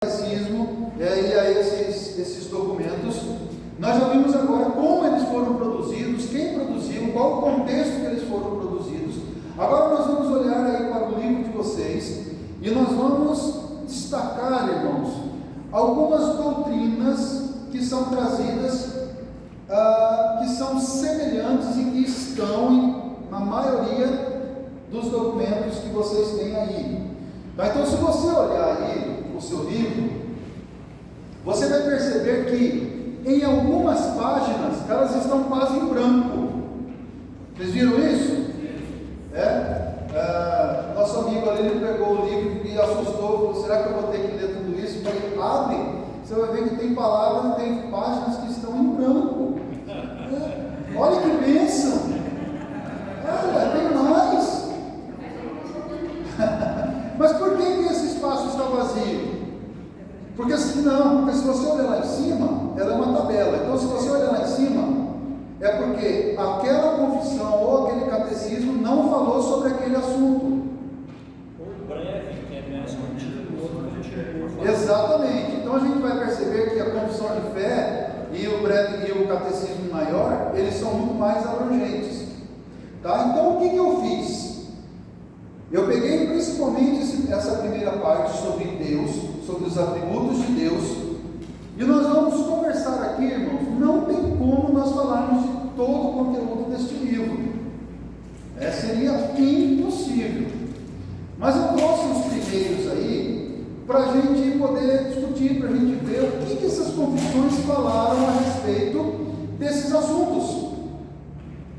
catecismo e a esses documentos. Nós já vimos agora como eles foram produzidos, quem produziu, qual o contexto que eles foram produzidos. Agora nós vamos olhar aí para o livro de vocês e nós vamos destacar, irmãos, algumas doutrinas que são trazidas, que são semelhantes e que estão na maioria dos documentos que vocês têm aí. Então, se você olhar aí o seu livro, você vai perceber que em algumas páginas elas estão quase em branco. Vocês viram isso? Nosso amigo ali, ele pegou o livro e assustou, falou: será que eu vou ter que ler tudo isso? Eu falei: abre, você vai ver que tem palavras, tem páginas que estão em branco. Olha que bênção! Olha, tem mais. Mas por que esse espaço está vazio? Porque se você olhar lá em cima, ela é uma tabela. Então, se você olhar lá em cima, é porque aquela confissão ou aquele catecismo não falou sobre aquele assunto. O breve, que é mais contido, o outro contido. Exatamente. Então a gente vai perceber que a confissão de fé e o breve e o catecismo maior, eles são muito mais abrangentes. Tá? Então o que eu fiz? Eu peguei principalmente essa primeira parte sobre Deus, sobre os atributos de Deus, e nós vamos conversar aqui, irmãos. Não tem como nós falarmos de todo o conteúdo deste livro, seria impossível. Mas eu trouxe os primeiros aí para a gente poder discutir, para a gente ver o que essas confissões falaram a respeito desses assuntos,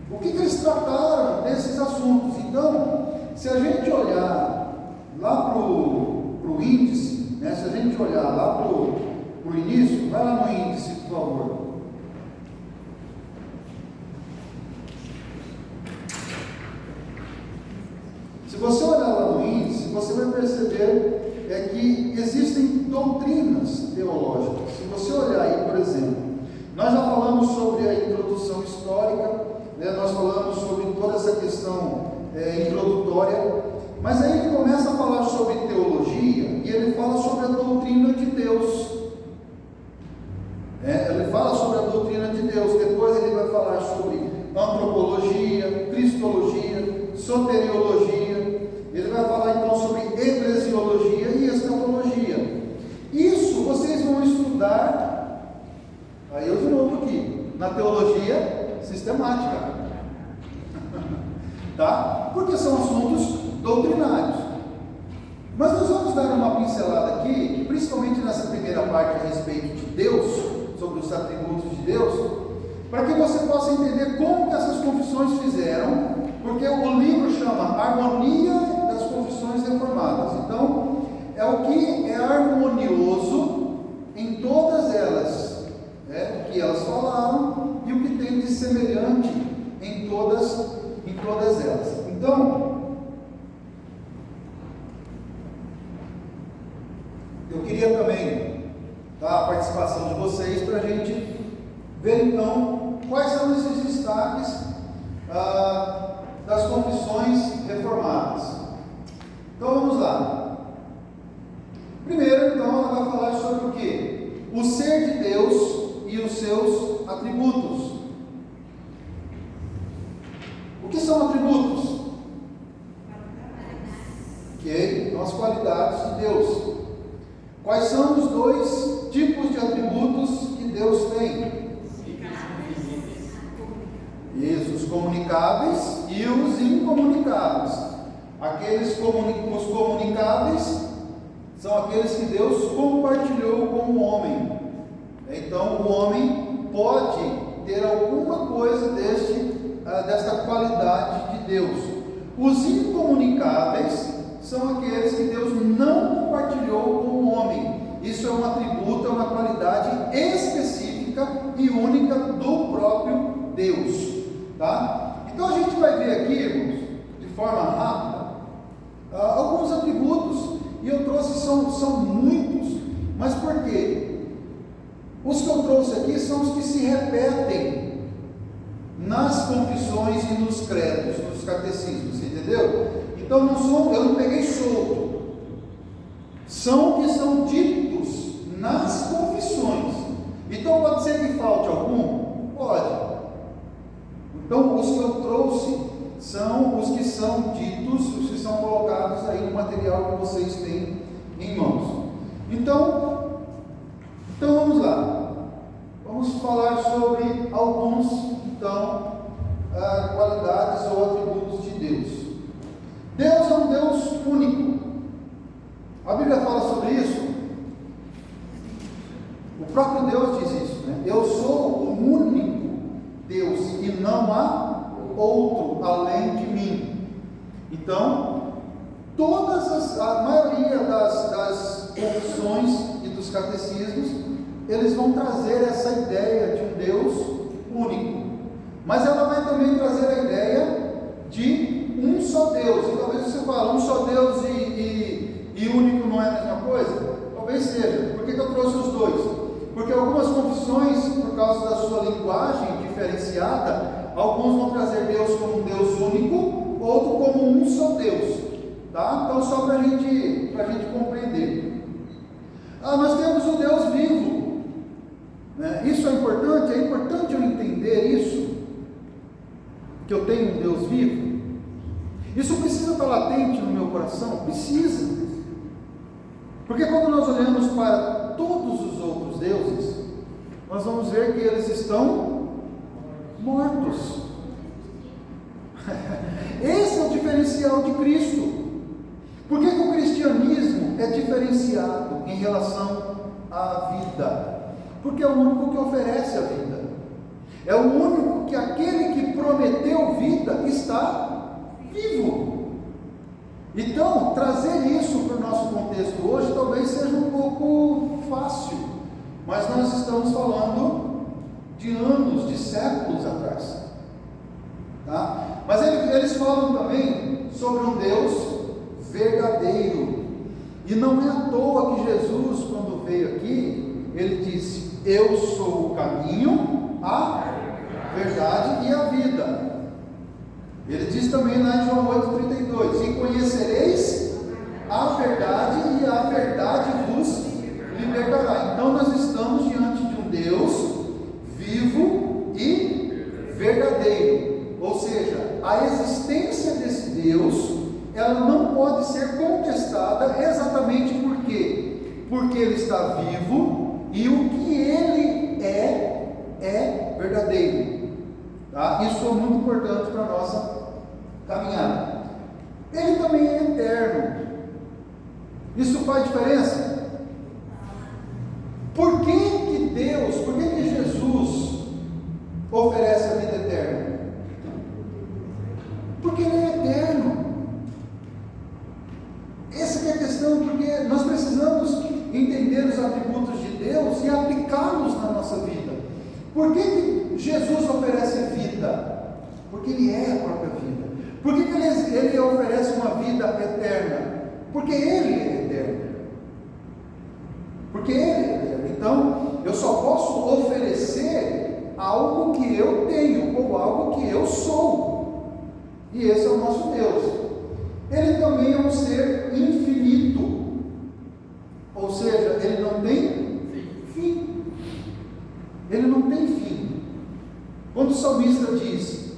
o que eles trataram desses assuntos. Então, se a gente olhar lá para o índice, se a gente olhar lá para o início, vai lá no índice, por favor. Se você olhar lá no índice, você vai perceber que existem doutrinas teológicas. Se você olhar aí, por exemplo, nós já falamos sobre a introdução histórica, nós falamos sobre toda essa questão introdutória, mas aí ele começa a falar sobre teologia e ele fala sobre a doutrina de Deus. Ele fala sobre a doutrina de Deus. Depois ele vai falar sobre antropologia, cristologia, soteriologia. Ele vai falar então sobre eclesiologia e escatologia. Isso vocês vão estudar, aí eu de novo aqui, na teologia sistemática. Tá? Porque são assuntos doutrinários. Mas nós vamos dar uma pincelada aqui, principalmente nessa primeira parte a respeito de Deus, sobre os atributos de Deus, para que você possa entender como que essas confissões fizeram, porque o livro chama Harmonia das Confissões Reformadas. Então, é o que é harmonioso em todas elas, o que elas falaram e o que tem de semelhante em todas elas. Então, eu queria também a participação de vocês para a gente ver então quais são esses destaques das confissões reformadas. Então vamos lá. Primeiro, então, ela vai falar sobre o que? O ser de Deus e os seus atributos. O que são atributos? Ok, então as qualidades de Deus. Quais são os dois tipos de atributos que Deus tem? Isso, os comunicáveis e os incomunicáveis. Os comunicáveis são aqueles que Deus compartilhou com o homem. Então o homem pode ter alguma coisa desta qualidade de Deus. Os incomunicáveis são aqueles que Deus não compartilhou com o homem. Isso é um atributo, é uma qualidade específica e única do próprio Deus. Tá? Então a gente vai ver aqui, irmãos, de forma rápida, alguns atributos, e eu trouxe, são muitos, mas por quê? Os que eu trouxe aqui são os que se repetem nas confissões e nos credos, nos catecismos, entendeu? Então eu não peguei solto, são que são ditos alguns que eu trouxe são os que são ditos, os que são colocados aí no material que vocês têm em mãos. Então vamos lá. Vamos falar sobre alguns, então, qualidades ou atributos de Deus. Deus é um Deus único. A Bíblia fala sobre isso. O próprio Deus diz isso, né? Eu sou o único Deus e não há outro além de mim. Então, a maioria das confissões e dos catecismos, eles vão trazer essa ideia de um Deus único. Mas ela vai também trazer a ideia de um só Deus. E talvez você fale, um só Deus e único não é a mesma coisa? Talvez seja. Por que eu trouxe os dois? Porque algumas confissões, por causa da sua linguagem diferenciada, alguns vão trazer Deus como um Deus único, outro como um só Deus. Tá? Então, só para a gente compreender. Nós temos o Deus vivo. Né? Isso é importante eu entender isso, que eu tenho um Deus vivo. Isso precisa estar latente no meu coração? Precisa. Porque quando nós olhamos para todos os outros deuses, nós vamos ver que eles estão mortos. Esse é o diferencial de Cristo. Por que o cristianismo é diferenciado em relação à vida? Porque é o único que oferece a vida. É o único que aquele que prometeu vida está vivo. Então, trazer isso para o nosso contexto hoje talvez seja um pouco fácil, mas nós estamos falando de anos, de séculos atrás. Tá? Mas eles falam também sobre um Deus verdadeiro. E não é à toa que Jesus, quando veio aqui, ele disse: eu sou o caminho, a verdade e a vida. Ele diz também lá em João 8,32: e conhecereis a verdade, e a verdade vos libertará. Então nós estamos diante de um Deus vivo e verdadeiro. Ou seja, a existência desse Deus, ela não pode ser contestada. Exatamente por quê? Porque ele está vivo e o que ele é verdadeiro. Tá? Isso é muito importante para a nossa caminhada. Ele também é eterno. Isso faz diferença? Por que Jesus oferece a vida eterna? Porque ele é eterno. Essa é a questão, porque nós precisamos entender os atributos de Deus e aplicá-los na nossa vida. Por que Jesus oferece vida? Porque ele é a própria vida. Por que ele oferece uma vida eterna? Porque ele é eterno. Porque ele é eterno. Então, eu só posso oferecer algo que eu tenho, ou algo que eu sou. E esse é o nosso Deus. Ele também é um ser infinito. Ou seja, ele não tem fim. Ele não tem fim. Quando o salmista diz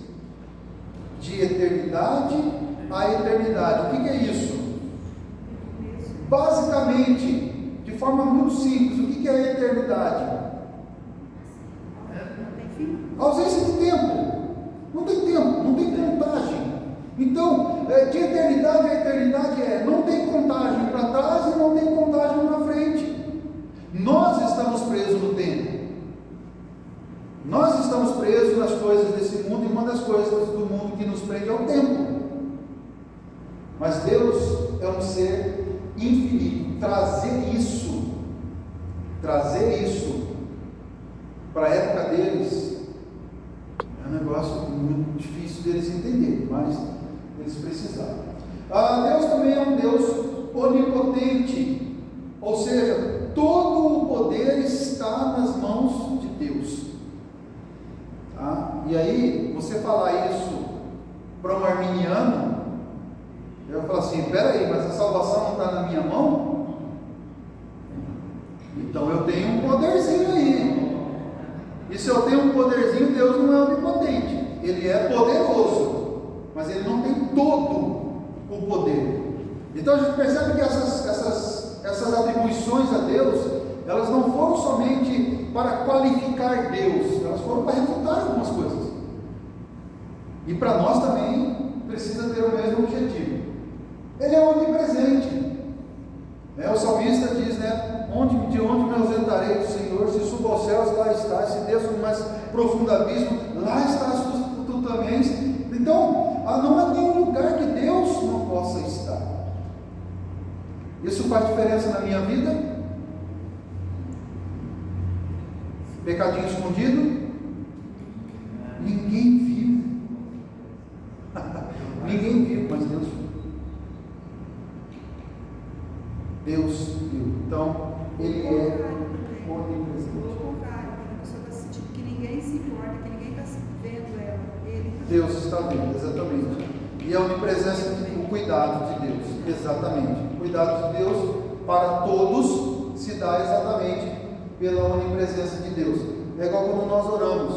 de eternidade a eternidade, o que é isso? Basicamente, de forma muito simples, o que é a eternidade? A ausência de tempo. Não tem tempo, não tem contagem. Então, de eternidade a eternidade não tem contagem para trás e não tem contagem para frente. Nós estamos presos no tempo. Nós estamos presos nas coisas desse mundo, e uma das coisas do mundo que nos prende é o tempo. Mas Deus é um ser infinito. Trazer isso para a época deles é um negócio muito difícil deles entenderem, mas eles precisavam. Deus também é um Deus onipotente, ou seja, todo o poder está nas mãos de Deus. E aí, você falar isso para um arminiano, ele vai falar assim: peraí, mas a salvação não está na minha mão? Então eu tenho um poderzinho aí. E se eu tenho um poderzinho, Deus não é onipotente. ele é poderoso, mas ele não tem todo o poder. Então a gente percebe que essas atribuições a Deus, elas não foram somente para qualificar Deus, elas foram para refutar algumas coisas. E para nós também precisa ter o mesmo objetivo. Ele é onipresente. O salmista diz, de onde me ausentarei do Senhor? Se subo aos céus, lá está. Se desço no mais profundo abismo, lá estás tu também. Então, não há nenhum lugar que Deus não possa estar. Isso faz diferença na minha vida? Pecadinho escondido? Ninguém viu. Ninguém viu, mas Deus viu. Deus viu. Então, Ele é onipresente. Pelo contrário, a pessoa está sentindo que ninguém se importa, que ninguém está vendo ela. Deus está vendo, exatamente. E a onipresença, o cuidado de Deus, exatamente. O cuidado de Deus para todos se dá exatamente pela onipresença de Deus. É igual quando nós oramos.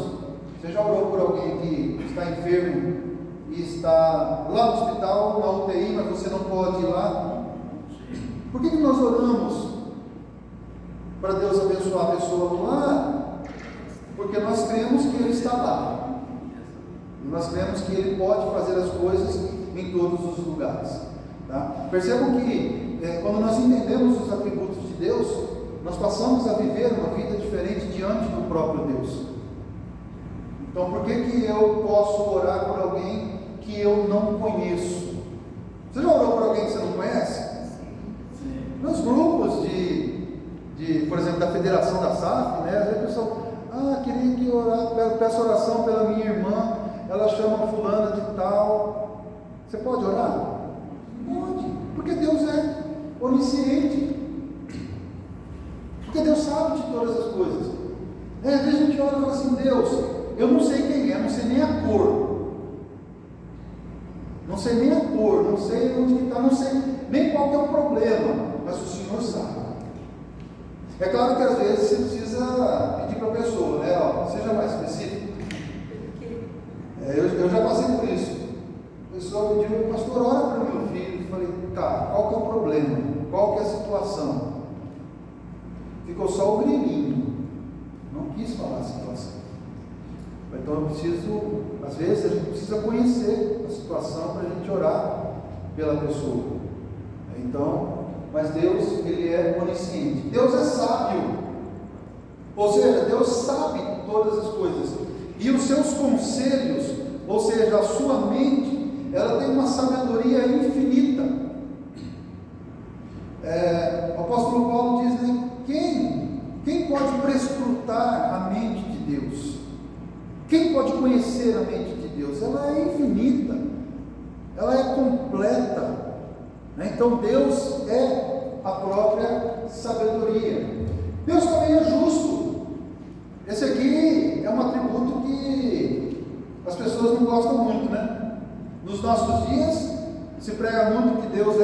Você já orou por alguém que está enfermo e está lá no hospital, na UTI, mas você não pode ir lá? Por que nós oramos para Deus abençoar a pessoa lá? Porque nós cremos que Ele está lá. E nós cremos que Ele pode fazer as coisas em todos os lugares. Tá? Percebam que quando nós entendemos os atributos de Deus, nós passamos a viver uma vida diferente diante do próprio Deus. Então, por que eu posso orar por alguém que eu não conheço? Você já orou por alguém que você não conhece? Nos grupos por exemplo, da Federação da SAF, às vezes a pessoa, queria que eu peço oração pela minha irmã, ela chama fulana de tal. Você pode orar? Pode, porque Deus é onisciente. Porque Deus sabe de todas as coisas. Às vezes a gente ora e fala assim, Deus, eu não sei quem é, não sei nem a cor. Não sei nem a cor, não sei onde está, não sei nem qual que é o problema, mas o Senhor sabe. É claro que às vezes você precisa pedir para a pessoa, seja mais específico. Eu já passei por isso. A pessoa pediu, pastor, ora para o meu filho. Eu falei, tá, qual que é o problema? Qual que é a situação? Ficou só o grilinho. Não quis falar a situação. Então eu preciso, às vezes a gente precisa conhecer a situação para a gente orar pela pessoa. Então, mas Deus, Ele é onisciente. Deus é sábio. Ou seja, Deus sabe todas as coisas. E os seus conselhos, ou seja, a sua mente, ela tem uma sabedoria infinita. O apóstolo Paulo diz, quem pode prescrutar a mente de Deus? Quem pode conhecer a mente de Deus? Ela é infinita, ela é completa. Então Deus é a própria sabedoria. Deus também é justo. Esse aqui é um atributo que as pessoas não gostam muito, Nos nossos dias se prega muito que Deus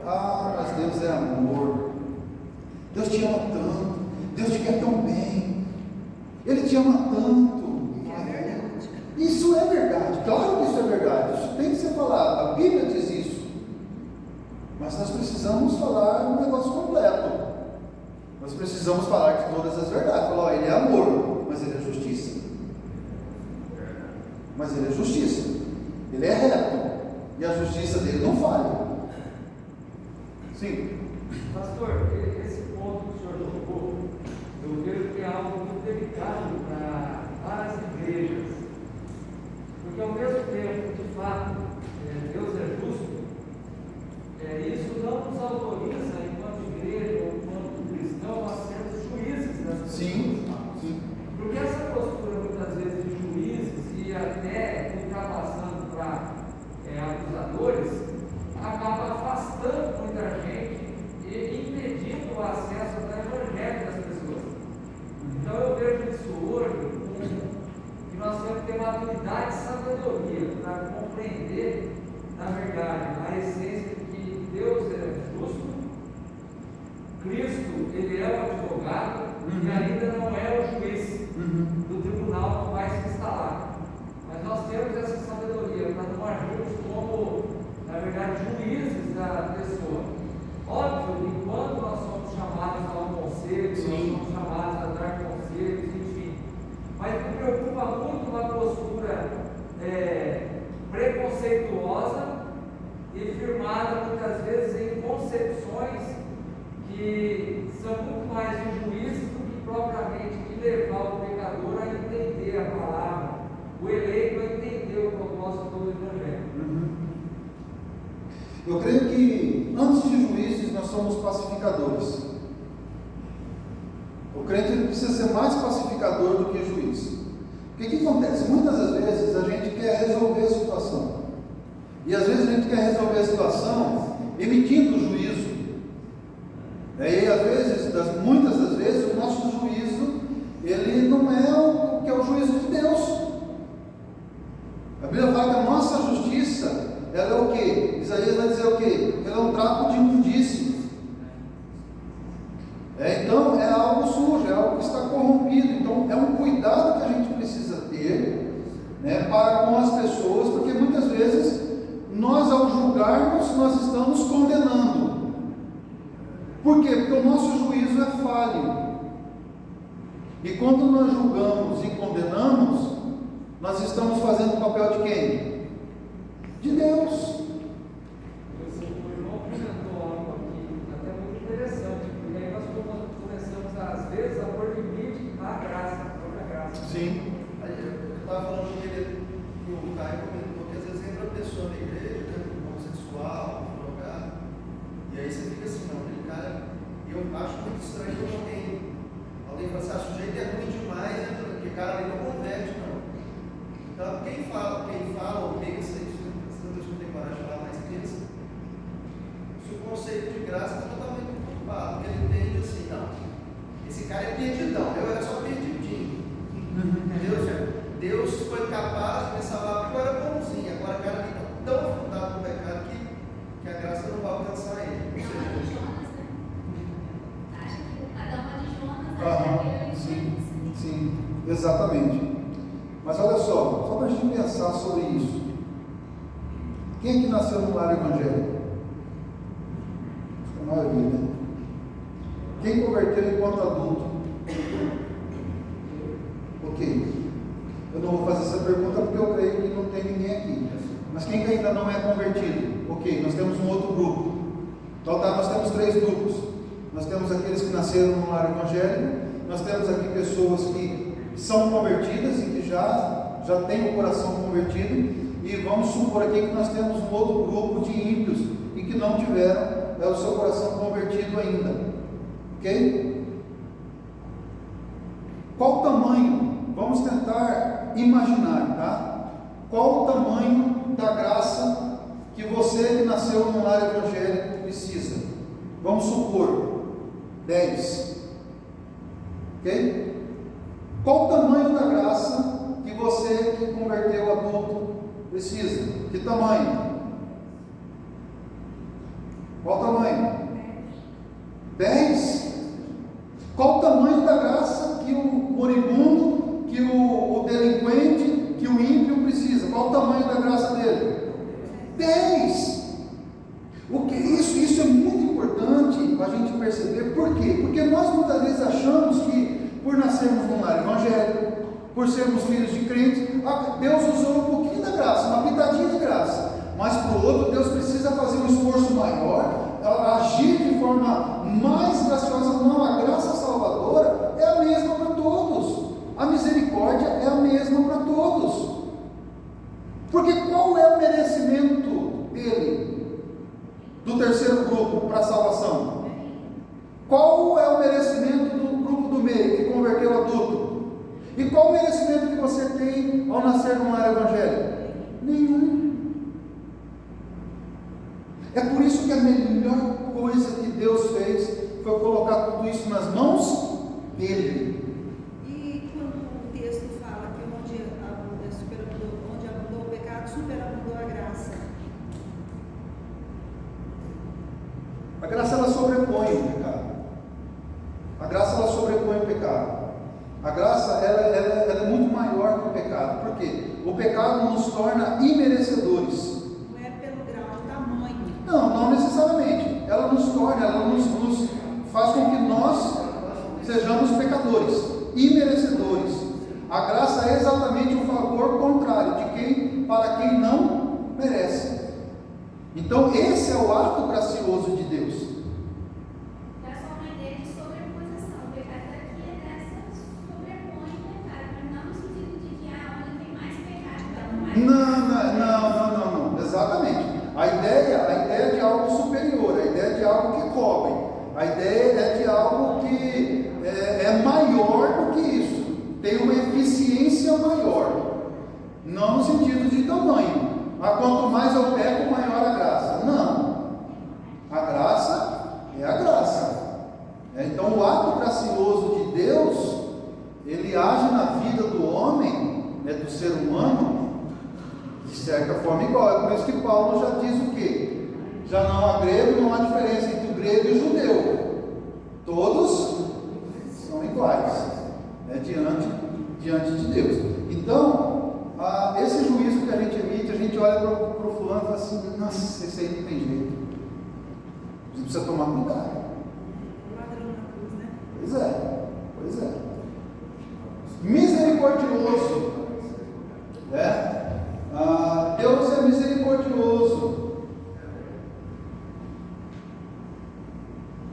mas Deus é amor. Deus te ama tanto, Deus te quer tão bem, Ele te ama tanto. Isso é verdade, claro que isso é verdade, isso tem que ser falado, a Bíblia diz isso. Mas nós precisamos falar um negócio completo. Nós precisamos falar de todas as verdades. Falar, Ele é amor, mas Ele é justiça. Mas Ele é justiça. Ele é reto. E a justiça dele não falha. Sim. Pastor, esse ponto que o senhor tocou, eu vejo que é algo muito delicado para várias igrejas. Porque ao mesmo tempo, de fato, Deus é justo, isso não nos autoriza, enquanto igreja ou enquanto cristão, a sermos juízes das pessoas. Sim. Porque essa postura, muitas vezes, de juízes e até ultrapassando para acusadores, acaba afastando muita gente e impedindo o acesso ao evangelho das pessoas. Então eu vejo isso hoje, que nós temos que ter maturidade e sabedoria para compreender, na verdade, a essência de que Deus é justo, Cristo, Ele é o advogado, e ainda não é o juiz do tribunal que vai se instalar. Mas nós pacificadores. O crente ele precisa ser mais pacificador do que juiz. O que acontece? Muitas das vezes a gente quer resolver a situação. E às vezes a gente quer resolver a situação emitindo juízo. E às vezes, muitas das vezes, o nosso juízo, ele não é o que é o juízo de Deus. A Bíblia fala que a nossa justiça, ela é o quê? Isaías vai dizer o quê? Ela é um trapo de imundície. Então é algo sujo, é algo que está corrompido. Então é um cuidado que a gente precisa ter, né, para com as pessoas, porque muitas vezes nós, ao julgarmos, nós estamos condenando. Por quê? Porque o nosso juízo é falho. E quando nós julgamos e condenamos, nós estamos fazendo o papel de quem? De Deus. O irmão comentou algo aqui, até muito interessante, porque aí nós começamos, às vezes, a pôr limite à graça, à própria graça. Sim. Eu estava falando que o Caio comentou que às vezes entra a pessoa na igreja, homossexual, drogado, e aí você fica assim, não, aquele cara, eu acho muito estranho quando alguém fala assim, o sujeito é ruim demais, né, porque o cara ali não converte, não. Então, quem fala ou pensa isso, Deus não tem coragem de falar, mas pensa, se o conceito de graça está totalmente preocupado, porque ele entende assim, não, esse cara é perdidão, eu era só perdidinho. Deus foi capaz de me salvar porque eu era bonzinho, agora o cara está tão afundado no pecado que a graça não vai alcançar ele. Sim, exatamente. Mas olha só para a gente pensar sobre isso. Quem é que nasceu no lar evangélico? A maioria, né? Quem converteu enquanto adulto? Ok. Eu não vou fazer essa pergunta porque eu creio que não tem ninguém aqui. Mas quem que ainda não é convertido? Ok, nós temos um outro grupo. Então tá, nós temos 3 grupos. Nós temos aqueles que nasceram no lar evangélico. Nós temos aqui pessoas que são convertidas e que já têm o coração convertido. E vamos supor aqui que nós temos um outro grupo de ímpios e que não tiveram o seu coração convertido ainda. Ok? Qual o tamanho? Vamos tentar imaginar, tá? Qual o tamanho da graça que você que nasceu no lar evangélico precisa? Vamos supor 10. Ok? Qual o tamanho da graça que você que converteu adulto precisa? Que tamanho? Qual o tamanho? 10? Qual o tamanho da graça que o moribundo, que o delinquente, que o ímpio precisa? Qual o tamanho da graça dele? 10. Isso é muito importante para a gente perceber. Por quê? Porque nós muitas vezes achamos que por nascermos num lar evangélico, por sermos filhos de crentes, Deus usou um pouquinho da graça, uma pitadinha de graça. Mas para o outro, Deus precisa fazer um esforço maior, agir de forma mais graciosa. Não, a graça salvadora é a mesma para todos. A misericórdia é a mesma para todos. Porque qual é o merecimento dele, do terceiro grupo, para a salvação? Qual é o merecimento do grupo do meio, que converteu adulto? E qual o merecimento que você tem ao nascer num lar evangélico? Nenhum. É por isso que a melhor coisa que Deus fez foi colocar tudo isso nas mãos dele. E quando o texto fala que onde abundou o pecado, superabundou a graça. A graça ela sobrepõe o pecado. A graça ela sobrepõe o pecado. A graça ela é muito maior que o pecado. Por quê? O pecado nos torna imerecedores. Não é pelo grau de tamanho. Não necessariamente. Ela nos torna, ela nos faz com que nós sejamos pecadores, imerecedores. A graça é exatamente o favor contrário para quem não merece. Então esse é o ato gracioso de Deus. É só uma ideia de sobreposição. O pecado aqui é dessa sobrepõe o pecado, mas não no sentido de que onde tem mais pecado, não. Exatamente. A ideia de algo superior, a ideia de algo que cobre. A ideia é de algo que é maior do que isso, tem uma eficiência maior, não no sentido de tamanho. Quanto mais eu peco, maior a graça. Não, a graça é a graça. Então o ato gracioso de Deus, ele age na vida do homem, do ser humano, de certa forma igual. É por isso que Paulo já diz o quê? Já não há grego, não há diferença entre o grego e o judeu. Todos são iguais, diante de Deus. Então, esse juízo que a gente emite, a gente olha para o fulano e fala assim: nossa, esse aí não tem jeito. Você precisa tomar cuidado. Pois é. Misericordioso. Deus é misericordioso.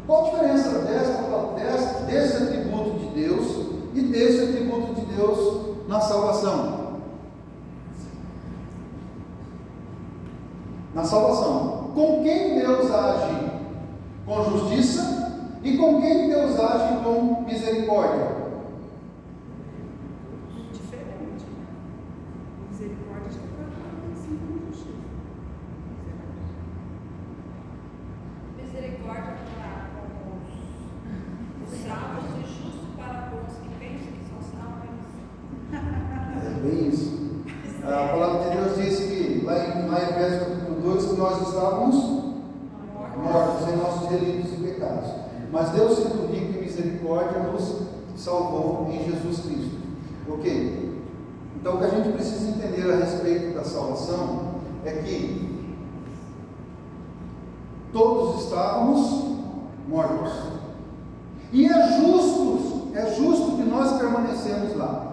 Qual a diferença desse atributo de Deus e desse atributo de Deus na salvação? Na salvação, com quem Deus age com justiça e com quem Deus age com misericórdia? Diferente. Misericórdia está tratando assim com justiça. Misericórdia para com os salvos e justo para com os que pensam que são salvos. É bem isso. A palavra de Deus diz que lá em Efésios capítulo 2 que nós estávamos mortos em nossos delitos e pecados, mas Deus, sendo rico em misericórdia, nos salvou em Jesus Cristo. Ok? Então o que a gente precisa entender a respeito da salvação é que todos estávamos mortos, e é justo que nós permanecemos lá.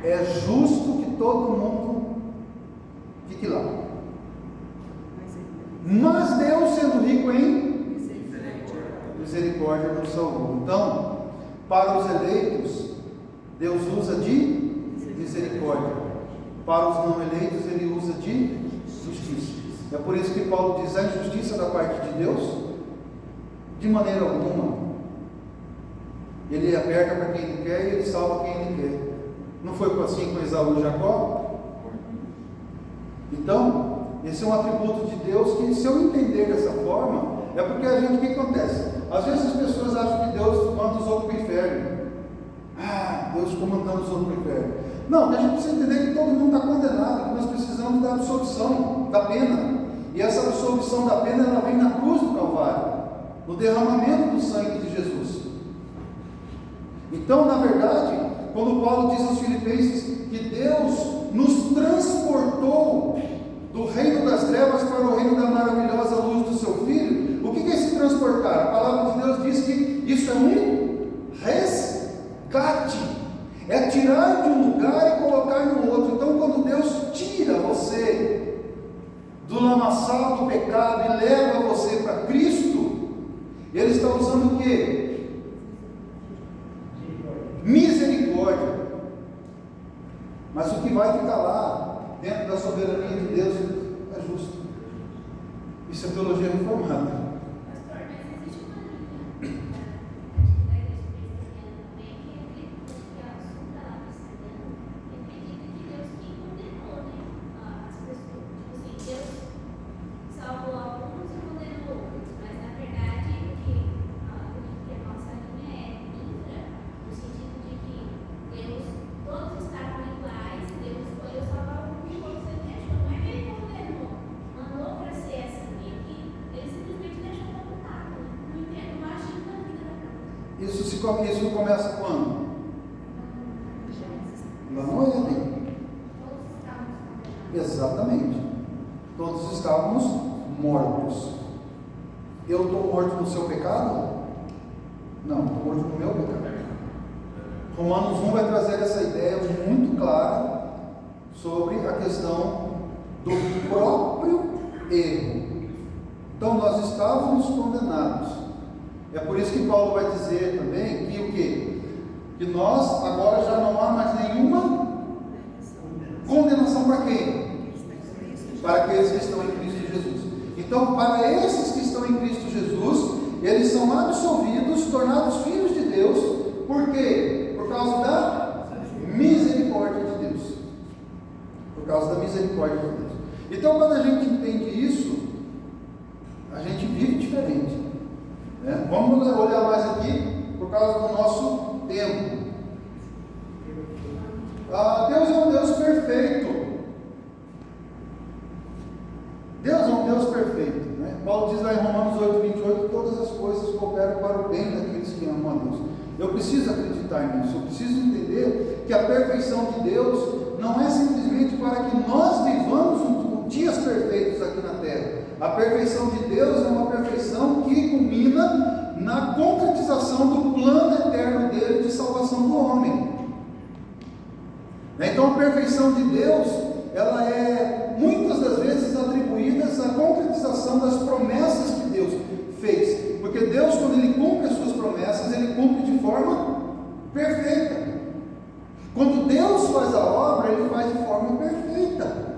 É justo que todo mundo fique lá. Mas Deus, sendo rico em misericórdia, nos salvou. Então, para os eleitos, Deus usa de misericórdia. Para os não eleitos, Ele usa de justiça. É por isso que Paulo diz: a injustiça da parte de Deus, de maneira alguma. Ele aperta para quem Ele quer e Ele salva quem Ele quer. Não foi assim com Esaú e Jacó? Então, esse é um atributo de Deus que, se eu entender dessa forma, é porque o que acontece? Às vezes as pessoas acham que Deus manda os outros para o inferno. Deus comandando os outros para o inferno. Não, a gente precisa entender que todo mundo está condenado, que nós precisamos da absolvição da pena. E essa absolvição da pena, ela vem na cruz do Calvário, no derramamento do sangue de Jesus. Então, na verdade, quando Paulo diz aos Filipenses que Deus nos transportou do reino das trevas para o reino da maravilhosa luz do seu Filho, o que é esse transportar? A palavra de Deus diz que isso é um resgate, é tirar de um lugar e colocar no outro. Então, quando Deus tira você do lamaçal do pecado e leva você para Cristo, Ele está usando o quê? Misericórdia. Mas o que vai ficar lá, dentro da soberania de Deus, é justo. Isso é teologia reformada. Pastor, mas existe uma linha da igreja cristiana também, que acredita que a assunto lá do Cidadão, que acredita que Deus que condenou, as pessoas. Tipo assim, Deus salvou alguns e condenou outros, mas na verdade a nossa linha é intra, no sentido de que Deus, todos estavam iguais, Deus escolheu salvar alguns e outros ele deixou. Não é que ele condenou, mandou para ser essa linha aqui, ele simplesmente deixou como estava. Não entendo, não acho que na vida da casa. Isso começa quando? Lá no Éden. Todos estávamos condenados. Exatamente. Todos estávamos mortos. Eu estou morto no seu pecado? Não, estou morto no meu pecado. Romanos 1 vai trazer essa ideia muito clara sobre a questão do próprio erro. Então nós estávamos condenados. É por isso que Paulo vai dizer também que o quê? Que nós agora já não há mais nenhuma condenação para quem? Para aqueles que estão em Cristo Jesus. Então, para esses que estão em Cristo Jesus, eles são absolvidos, tornados filhos de Deus. Por quê? Por causa da misericórdia de Deus. Por causa da misericórdia de Deus. Então, quando a gente entende isso, a gente vive diferente, né? Vamos olhar mais aqui, por causa do nosso tempo. Deus é um Deus perfeito. Deus é um Deus perfeito, né? Paulo diz lá em Romanos 8:28, todas as coisas cooperam para o bem daqueles que amam a Deus. Eu preciso acreditar nisso, eu preciso entender que a perfeição de Deus não é simplesmente para que nós vivamos dias perfeitos aqui na terra. A perfeição de Deus é uma perfeição que culmina na concretização do plano eterno dele de salvação do homem. Então a perfeição de Deus, ela é muitas das vezes atribuída à concretização das promessas que Deus fez. Porque Deus, quando Ele cumpre as suas promessas, Ele cumpre de forma perfeita. Quando Deus faz a obra, Ele faz de forma perfeita.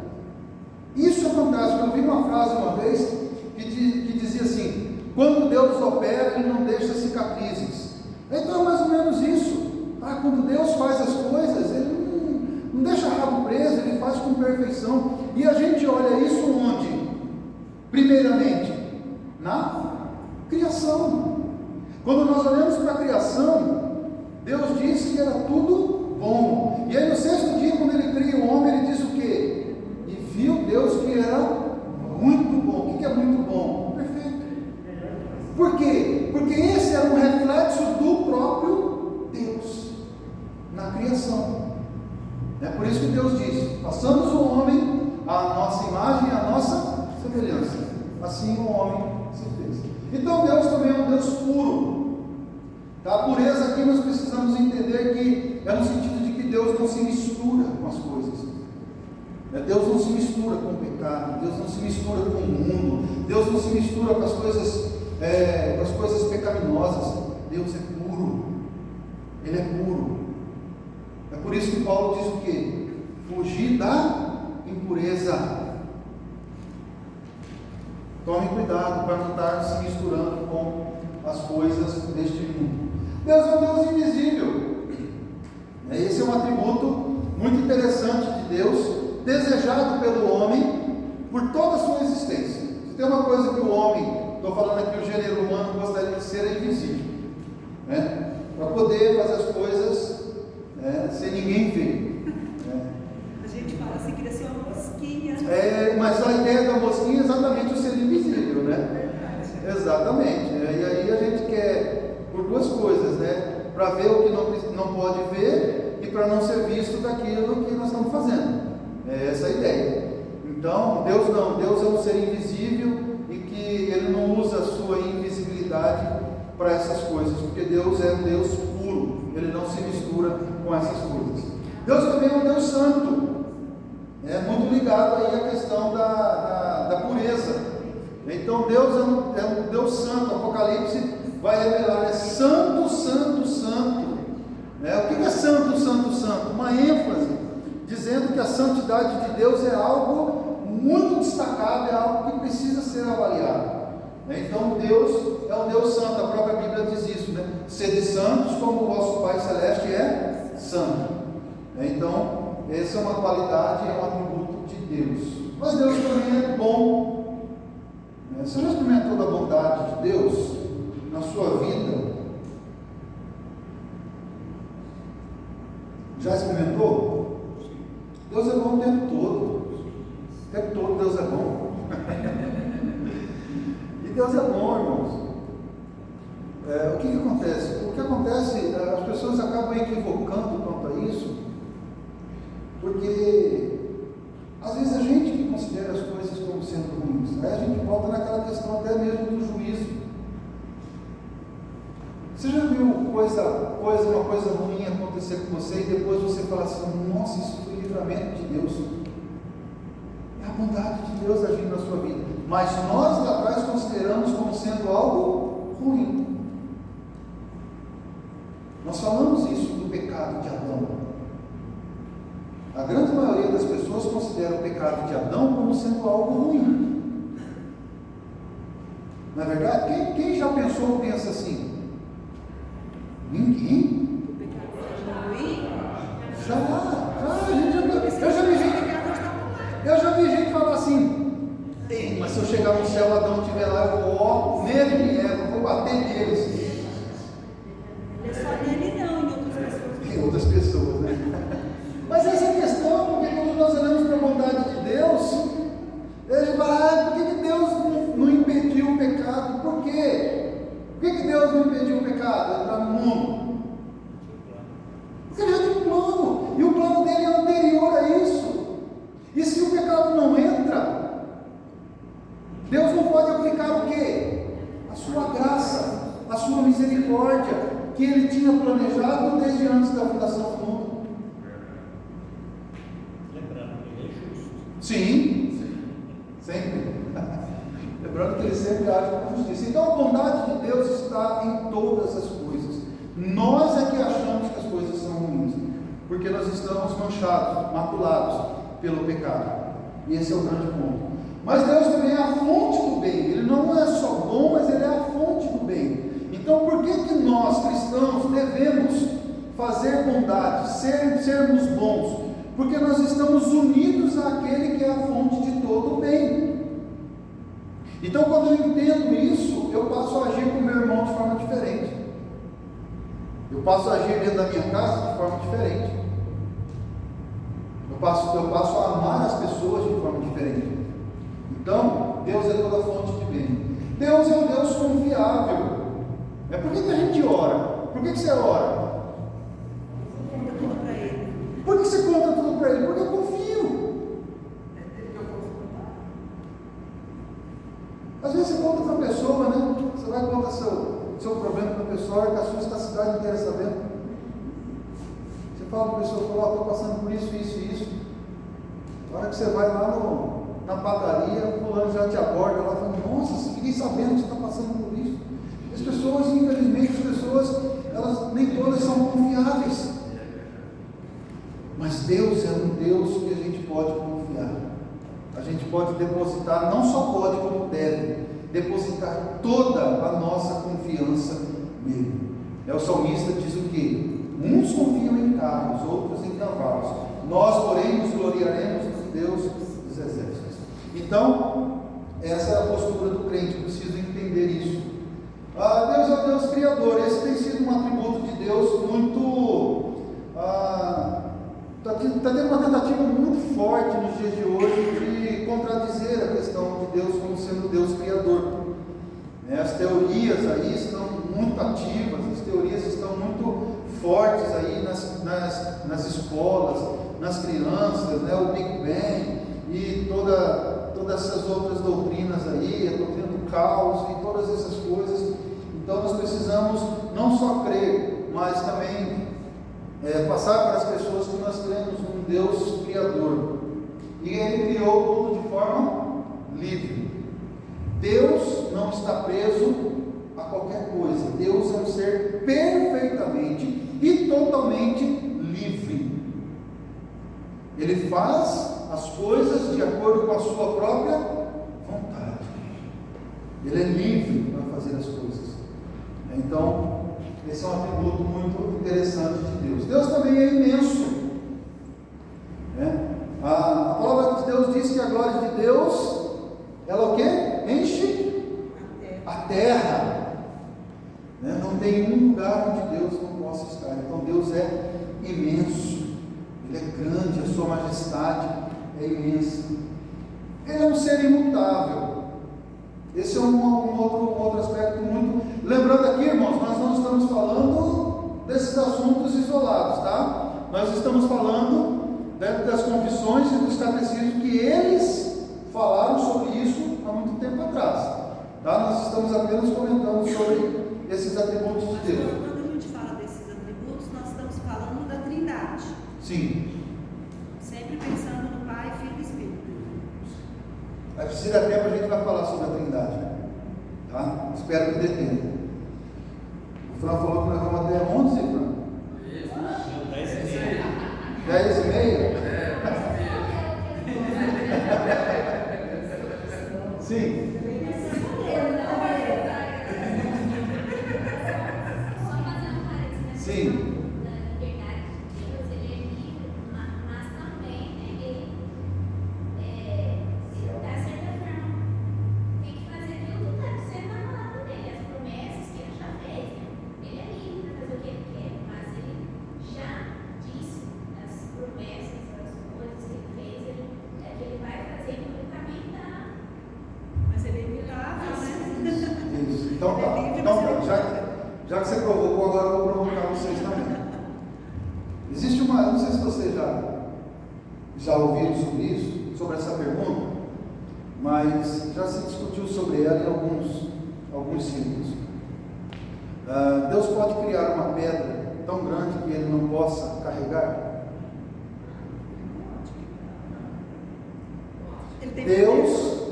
Isso é fantástico. Eu vi uma frase uma vez que dizia assim: quando Deus opera, Ele não deixa cicatrizes. Então é mais ou menos isso. Quando Deus faz as coisas, Ele não deixa rabo preso, Ele faz com perfeição. E a gente olha isso onde? Primeiramente, na criação. Quando nós olhamos para a criação, Deus disse que era tudo bom. E aí no sexto dia, quando Ele cria o homem, Ele diz o quê? E viu Deus que era muito bom. O que é muito bom? Perfeito. Por quê? Porque esse era um reflexo do próprio Deus na criação. É por isso que Deus diz: façamos o homem à nossa imagem e à nossa semelhança. Assim o homem se fez. Então Deus também é um Deus puro. A pureza aqui nós precisamos entender que é no sentido de que Deus não se mistura com as coisas. Deus não se mistura com o pecado, Deus não se mistura com o mundo, Deus não se mistura com as coisas pecaminosas. Deus é puro, Ele é puro. É por isso que Paulo diz o quê? Fugir da impureza. Tome cuidado para não estar se misturando com as coisas deste mundo. Deus é um Deus invisível. Esse é um atributo muito interessante de Deus, desejado pelo homem por toda a sua existência. Se tem uma coisa que o homem, estou falando aqui, o gênero humano gostaria de ser, é invisível, né? Para poder fazer as coisas sem ninguém ver. A gente fala assim, queria ser uma mosquinha. Mas a ideia da mosquinha é exatamente o ser invisível, né? Exatamente. E aí a gente quer por duas coisas, né? Para ver o que não pode ver e para não ser visto daquilo que nós estamos fazendo. É essa a ideia. Então, Deus não. Deus é um ser invisível e que Ele não usa a sua invisibilidade para essas coisas, porque Deus é um Deus puro. Ele não se mistura com essas coisas. Deus também é um Deus santo. É muito ligado aí à questão da pureza. Então Deus é um Deus santo. O Apocalipse vai revelar, né? Santo, santo, santo. O que é santo, santo, santo? Uma ênfase, dizendo que a santidade de Deus é algo muito destacado, é algo que precisa ser avaliado. Então Deus é um Deus santo. A própria Bíblia diz isso, né? Sede santos como o vosso Pai Celeste é santo. Então essa é uma qualidade, é um atributo de Deus. Mas Deus também é bom. Você já experimentou da bondade de Deus na sua vida? Já experimentou? Deus é bom o tempo todo. O tempo todo Deus é bom. E Deus é bom, irmãos. O que acontece? O que acontece, as pessoas acabam equivocando quanto a isso, porque às vezes a gente que considera as coisas como sendo ruins. Aí a gente volta naquela questão até mesmo do juízo. Você já viu uma coisa ruim acontecer com você e depois você fala assim: nossa, isso foi livramento de Deus. É a bondade de Deus agindo na sua vida. Mas nós lá atrás consideramos como sendo algo ruim. Nós falamos isso do pecado de Adão. A grande maioria das pessoas considera o pecado de Adão como sendo algo ruim. Não é verdade? Quem já pensou ou pensa assim? Ninguém? Eu já vi gente falar assim: ei, mas se eu chegar no céu, Adão estiver lá, eu vou, ó, nele e Eva, vou bater neles. Não é só nele não, em outras pessoas. Em outras pessoas, né? Mas essa é a questão, porque quando nós olhamos para a bondade de Deus, ele fala: por que Deus não impediu o pecado? Por quê? Por que Deus não impediu o pecado entrar no mundo? Porque ele já tinha um plano, e o plano dele é anterior a isso. E se o pecado não entra, Deus não pode aplicar o quê? A sua graça, a sua misericórdia, que ele tinha planejado desde antes da fundação do mundo. Lembrando que ele é justo. Sim, sempre. Lembrando que ele sempre age com justiça. Então a bondade de Deus está em todas as coisas. Nós é que achamos que as coisas são ruins, porque nós estamos manchados, maculados pelo pecado. E esse é o grande ponto. Mas Deus também é a fonte do bem. Ele não é só bom, mas ele é a fonte do bem. Então por que nós cristãos devemos fazer bondade, sermos bons? Porque nós estamos unidos àquele que é a fonte de todo o bem. Então quando eu entendo isso, eu passo a agir com o meu irmão de forma diferente. Eu passo a agir dentro da minha casa de forma diferente. Eu passo a amar as pessoas de forma diferente. Então, Deus é toda fonte de bem. Deus é um Deus confiável. Por que a gente ora? Por que você ora? Conta tudo para ele. Por que você conta tudo para ele? Porque eu confio. Às vezes você conta para a pessoa, né? Você vai contar seu problema para a pessoa, que a sua cidade inteira sabendo. Você fala para a pessoa: estou passando por isso, isso e isso. Na hora que você vai lá na padaria, o fulano já te aborda lá, fala: nossa, fiquei sabendo que você está passando por isso. As pessoas, infelizmente, elas nem todas são confiáveis. Mas Deus é um Deus que a gente pode confiar. A gente pode depositar, não só pode, como deve, depositar toda a nossa confiança nele. O salmista diz o quê? Uns confiam em carros, outros em cavalos. Nós, porém, nos gloriaremos no Deus dos exércitos. Então, essa é a postura do crente, eu preciso entender isso. Deus é o Deus Criador. Esse tem sido um atributo de Deus muito... Está tendo uma tentativa muito forte nos dias de hoje de contradizer a questão de Deus como sendo Deus Criador. As teorias aí estão muito ativas, as teorias estão muito fortes aí nas escolas, nas crianças, o Big Bang e todas essas outras doutrinas aí, a doutrina do caos e todas essas coisas. Então nós precisamos não só crer, mas também passar para as pessoas que nós cremos um Deus Criador. E Ele criou tudo de forma livre. Deus não está preso a qualquer coisa. Deus é um ser perfeitamente e totalmente livre. Ele faz as coisas de acordo com a sua própria vontade. Ele é livre para fazer as coisas. Então, esse é um atributo muito interessante de Deus. Deus também é imenso. A palavra de Deus diz que a glória de Deus, ela o quê? Enche a terra. Não tem um lugar onde Deus não possa estar. Então Deus é imenso. Ele é grande, a sua majestade é imensa. Ele é um ser imutável. Esse é um outro aspecto muito... Lembrando aqui, irmãos, nós não estamos falando desses assuntos isolados, tá? Nós estamos falando das confissões e dos catecismos que eles falaram sobre isso há muito tempo atrás, tá? Nós estamos apenas comentando sobre esses atributos de Deus. Quando a gente fala desses atributos, nós estamos falando da Trindade. Sim. Sempre pensando no Pai, Filho e Espírito. Se der tempo, a gente vai falar sobre a Trindade, tá? Espero que dê tempo. O Fran falou que nós vamos até 11, Fran? 10h30? Sim. Então tá. Então, já que você provocou, agora eu vou provocar vocês também. Existe uma, não sei se vocês já ouviram sobre isso, sobre essa pergunta, mas já se discutiu sobre ela em alguns círculos. Deus pode criar uma pedra tão grande que ele não possa carregar? Deus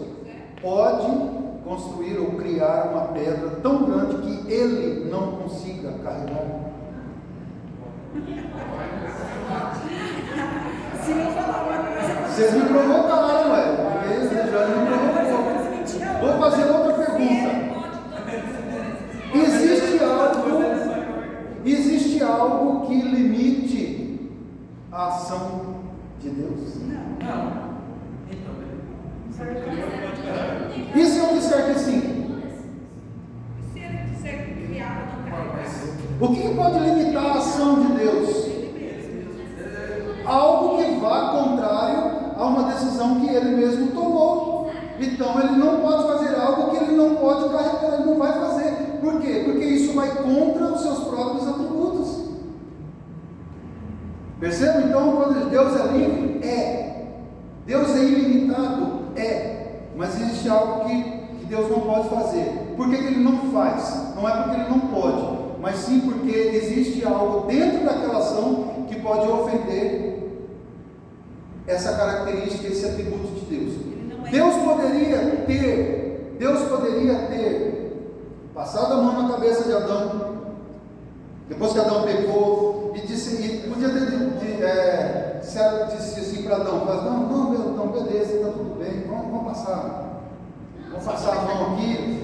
pode construir ou criar uma pedra tão grande que ele não consiga carregar? Se eu falar uma coisa, Vocês me provocaram, ué. Porque já me provocou. Vou fazer outra pergunta. Existe algo que limite a ação de Deus? Não. E se eu disser que sim? se ele quiser criar uma carregar, O que pode limitar a ação de Deus? Algo que vá contrário a uma decisão que ele mesmo tomou. Então ele não pode fazer algo que ele não pode carregar, ele não vai fazer. Por quê? Porque isso vai contra os seus próprios atributos. Perceba então, quando Deus é livre? É. Deus é ilimitado? É. Mas existe algo que Deus não pode fazer. Por que ele não faz? Não é porque ele não pode, mas sim porque existe algo dentro daquela ação que pode ofender essa característica, esse atributo de Deus. Deus poderia ter passado a mão na cabeça de Adão, depois que Adão pecou, e podia ter disse assim para Adão: não, beleza, está tudo bem, vamos passar a mão aqui,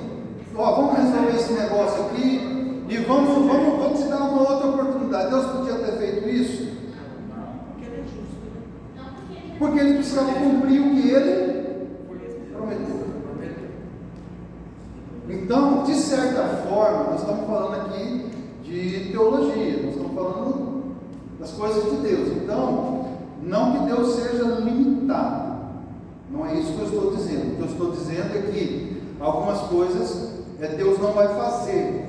vamos resolver esse negócio aqui, e vamos te dar uma outra oportunidade. Deus podia ter feito isso? Porque ele precisava cumprir o que ele prometeu. Então, de certa forma, nós estamos falando aqui de teologia, nós estamos falando das coisas de Deus. Então, não que Deus seja limitado, não é isso que eu estou dizendo. O que eu estou dizendo é que algumas coisas Deus não vai fazer.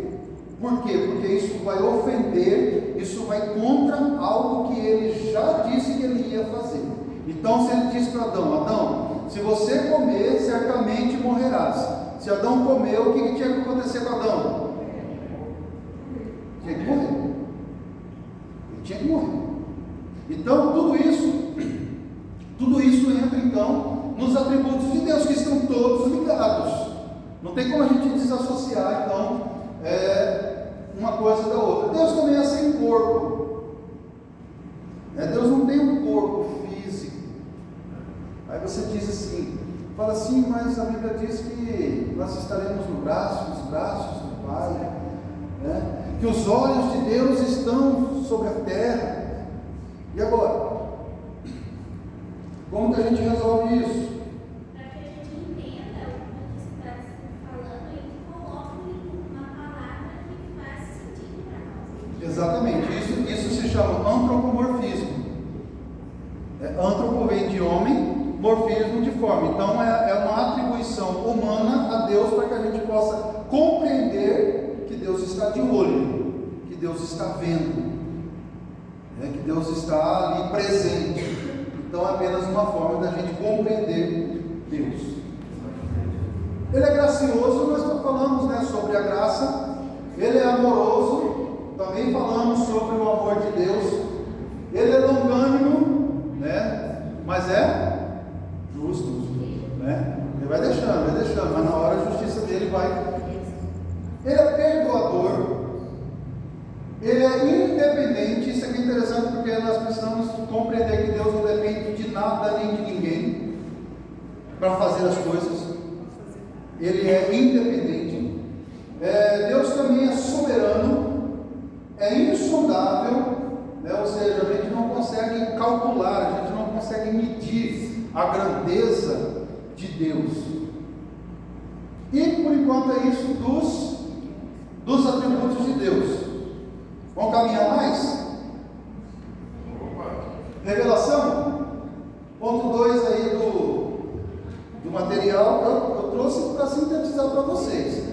Por quê? Porque isso vai ofender, isso vai contra algo que ele já disse que ele ia fazer. Então, se ele disse para Adão: se você comer, certamente morrerás. Se Adão comeu, o que tinha que acontecer com Adão? Tinha que morrer. Ele tinha que morrer. Então, tudo isso entra então nos atributos de Deus, que estão todos ligados. Não tem como a gente desassociar então uma coisa da outra. Deus também é sem corpo. Deus não tem um corpo físico. Aí você diz assim, fala assim: mas a Bíblia diz que nós estaremos nos braços do Pai, que os olhos de Deus estão sobre a terra. E agora? Como que a gente resolve isso? Para que a gente entenda o que você está falando e coloque uma palavra que faz sentido para nós. Exatamente, isso se chama antropomorfismo. Antropo vem de homem, morfismo de forma. Então é uma atribuição humana a Deus, para que a gente possa compreender que Deus está de olho, que Deus está vendo, que Deus está ali presente. Então é apenas uma forma da gente compreender Deus. Ele é gracioso, nós falamos sobre a graça. Ele é amoroso, também falamos sobre o amor de Deus. Ele é longânimo, mas é justo, Ele vai deixando, mas na hora a justiça dele vai. Ele é perdoador. Ele é independente. Isso aqui é interessante, porque nós precisamos compreender que Deus não depende de nada nem de ninguém para fazer as coisas. Ele é independente. Deus também é soberano, é insondável, ou seja, a gente não consegue calcular, a gente não consegue medir a grandeza de Deus. E por enquanto é isso dos atributos de Deus. Vamos caminhar mais? Revelação, ponto 2 aí do material, eu trouxe para sintetizar para vocês.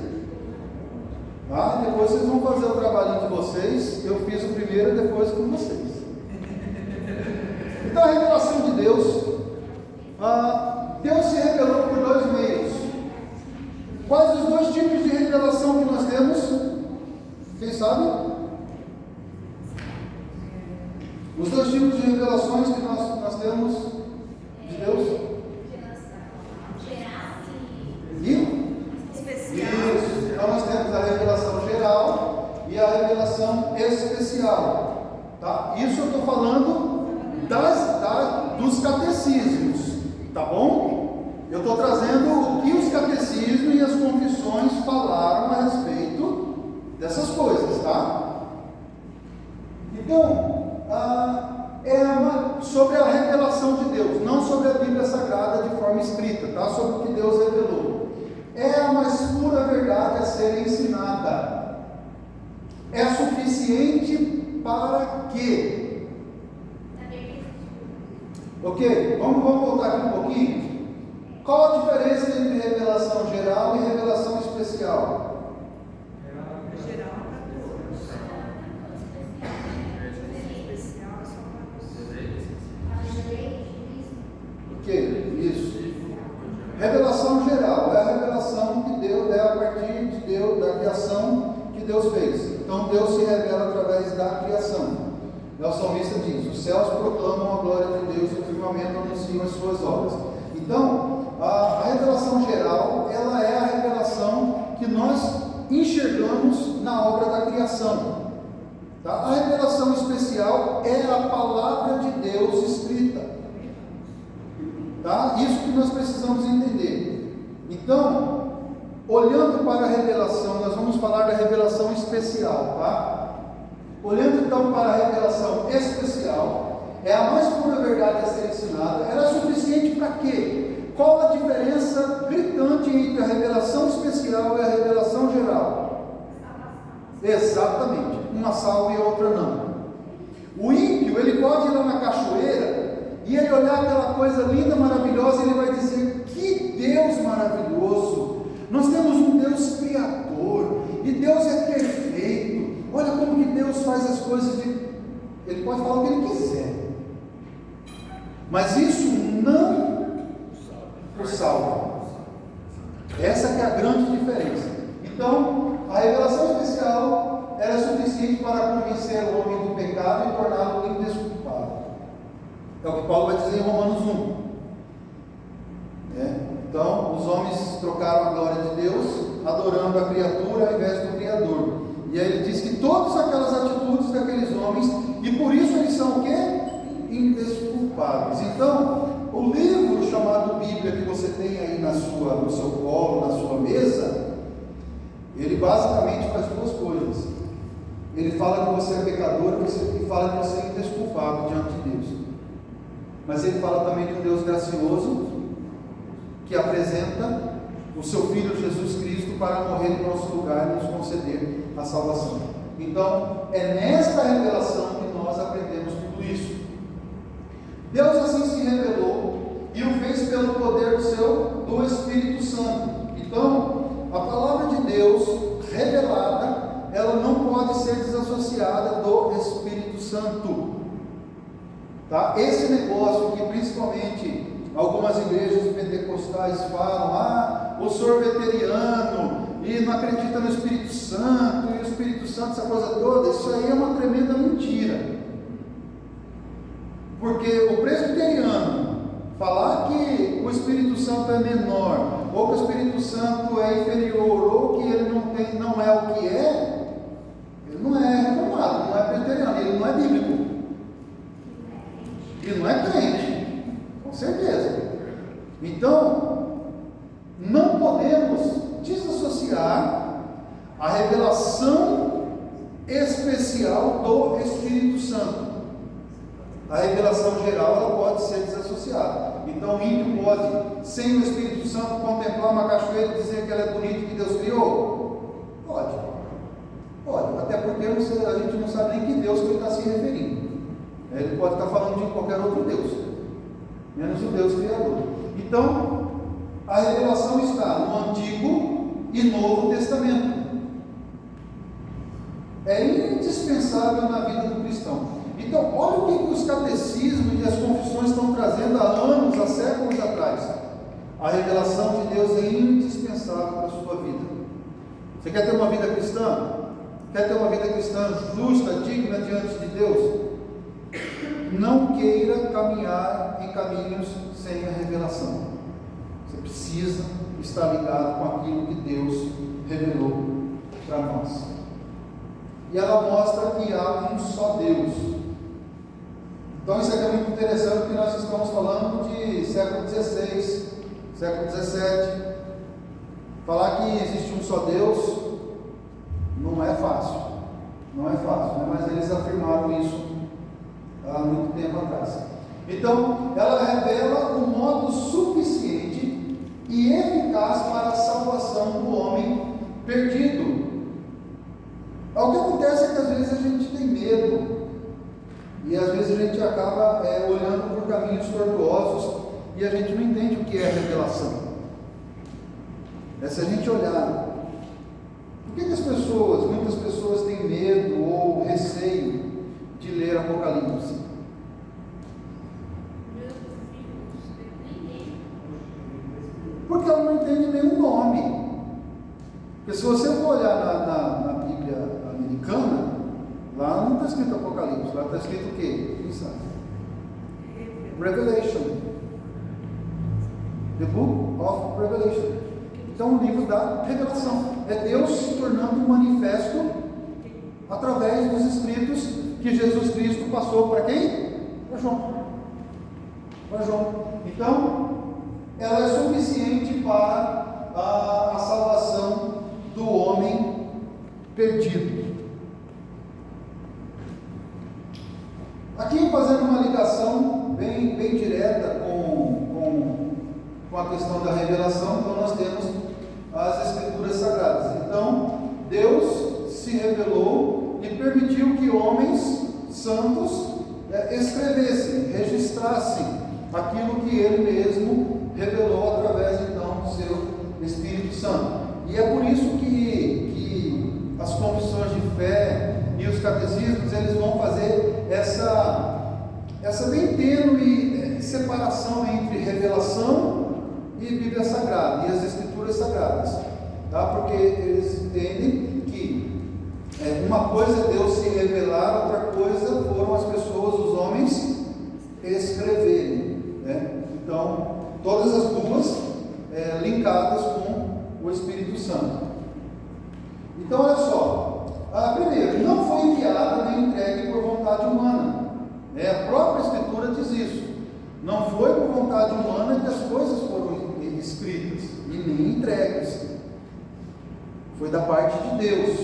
Tá? Depois vocês vão fazer o trabalhinho de vocês. Eu fiz o primeiro e depois com vocês. Então a revelação de Deus, Deus se revelou por dois meios. Quais os dois tipos de revelação que nós temos? Quem sabe? Os dois tipos de revelações que nós temos de Deus. Isso. Então nós temos a revelação geral e a revelação especial. Tá? Isso eu estou falando dos catecismos. Tá bom? Eu estou trazendo o que os catecismos e as confissões falaram a respeito dessas coisas. Tá? Então, sobre a revelação de Deus, não sobre a Bíblia Sagrada de forma escrita, tá? Sobre o que Deus revelou. É a mais pura verdade a ser ensinada. É suficiente para quê? Ok, vamos voltar aqui um pouquinho. Qual a diferença entre revelação geral e revelação especial? Geral para todos. Especial é só para você. Ok, isso. Revelação geral é a revelação que Deus é a partir de Deus, da criação que Deus fez. Então Deus se revela através da criação. O salmista diz: os céus proclamam a glória de Deus e o firmamento anuncia as suas obras. Então, a revelação geral, ela é a revelação que nós enxergamos na obra da criação. Tá? A revelação especial é a palavra de Deus escrita. Tá? Isso que nós precisamos entender. Então, olhando para a revelação, nós vamos falar da revelação especial, tá? Olhando então para a revelação especial, é a mais pura verdade a ser ensinada. Ela é suficiente para quê? Qual a diferença gritante entre a revelação especial e a revelação geral? Exatamente, uma salva e a outra não. O ímpio, ele pode ir lá na cachoeira e ele olhar aquela coisa linda, maravilhosa, ele vai dizer: que Deus maravilhoso! Nós temos um Deus criador, e Deus é perfeito. Olha como que Deus faz as coisas. Ele pode falar o que ele quiser, mas isso não o salva. Essa que é a grande diferença. Então, a revelação especial era suficiente para convencer o homem do pecado e torná-lo indesculpável. É o que Paulo vai dizer em Romanos 1. Então, os homens trocaram a glória de Deus, adorando a criatura ao invés do Criador. E aí ele diz que todas aquelas atitudes daqueles homens, e por isso eles são o quê? Indesculpáveis. Então, o livro chamado Bíblia, que você tem aí no seu colo, na sua mesa, ele basicamente faz duas coisas. Ele fala que você é pecador e fala que você é indesculpável diante de Deus. Mas ele fala também de um Deus gracioso, que apresenta o seu Filho Jesus Cristo para morrer em nosso lugar e nos conceder a salvação. Então, é nesta revelação que nós aprendemos tudo isso. Deus assim se revelou e o fez pelo poder do Espírito Santo. Então, a palavra de Deus revelada, ela não pode ser desassociada do Espírito Santo. Tá? Esse negócio que principalmente algumas igrejas pentecostais falam: o senhor veteriano e não acredita no Espírito Santo, e o Espírito Santo, essa coisa toda, isso aí é uma tremenda mentira. Porque o presbiteriano falar que o Espírito Santo é menor, ou que o Espírito Santo é inferior, ou que ele não é o que é, ele não é reformado, não é presbiteriano, ele não é bíblico. Ele não é crente, com certeza. Então, não podemos desassociar a revelação especial do Espírito Santo. A revelação geral, ela pode ser desassociada. Então, o ímpio pode, sem o Espírito Santo, contemplar uma cachoeira e dizer que ela é bonita, que Deus criou? Pode. Até porque a gente não sabe nem que Deus que ele está se referindo. Ele pode estar falando de qualquer outro Deus, menos o Deus Criador. Então, a revelação está no Antigo e Novo Testamento. é indispensável na vida do cristão. Então, olha o que os catecismos e as confissões estão trazendo há anos, há séculos atrás. A revelação de Deus é indispensável para a sua vida. Você quer ter uma vida cristã? Quer ter uma vida cristã justa, digna diante de Deus? Não queira caminhar em caminhos sem a revelação. Você precisa estar ligado com aquilo que Deus revelou para nós. E ela mostra que há um só Deus. Então isso aqui é muito interessante, porque nós estamos falando de século XVI, século XVII. Falar que existe um só Deus não é fácil, não é fácil, né? Mas eles afirmaram isso há muito tempo atrás. Então, ela revela um modo suficiente e eficaz para a salvação do homem perdido. O que acontece é que às vezes a gente tem medo, e às vezes a gente acaba olhando por caminhos tortuosos, e a gente não entende o que é revelação. Se a gente olhar, por que muitas pessoas têm medo ou receio de ler Apocalipse? Porque ela não entende nenhum nome. Porque se você for olhar na Bíblia americana, lá não está escrito Apocalipse, lá está escrito o quê? Quem sabe? Revelation. The Book of Revelation. Então, o livro da revelação. É Deus se tornando um manifesto através dos escritos que Jesus Cristo passou para quem? Para João. Para João. Então, ela é suficiente para a salvação do homem perdido. Aqui fazendo uma ligação bem direta com a questão da revelação, então nós temos as Escrituras Sagradas. Então, Deus se revelou e permitiu que homens santos escrevessem, registrassem aquilo que Ele mesmo revelou através então do seu Espírito Santo. E é por isso que as confissões de fé e os catecismos, eles vão fazer essa bem tênue separação entre revelação e Bíblia Sagrada, e as Escrituras Sagradas, tá? Porque eles entendem que uma coisa é Deus se revelar, outra coisa foram as pessoas, os homens, escreverem, né? Então, todas as duas linkadas com o Espírito Santo. Então, olha só, primeiro, não foi enviada nem entregue por vontade humana, a própria Escritura diz isso. Não foi por vontade humana que as coisas foram escritas e nem entregues. Foi da parte de Deus.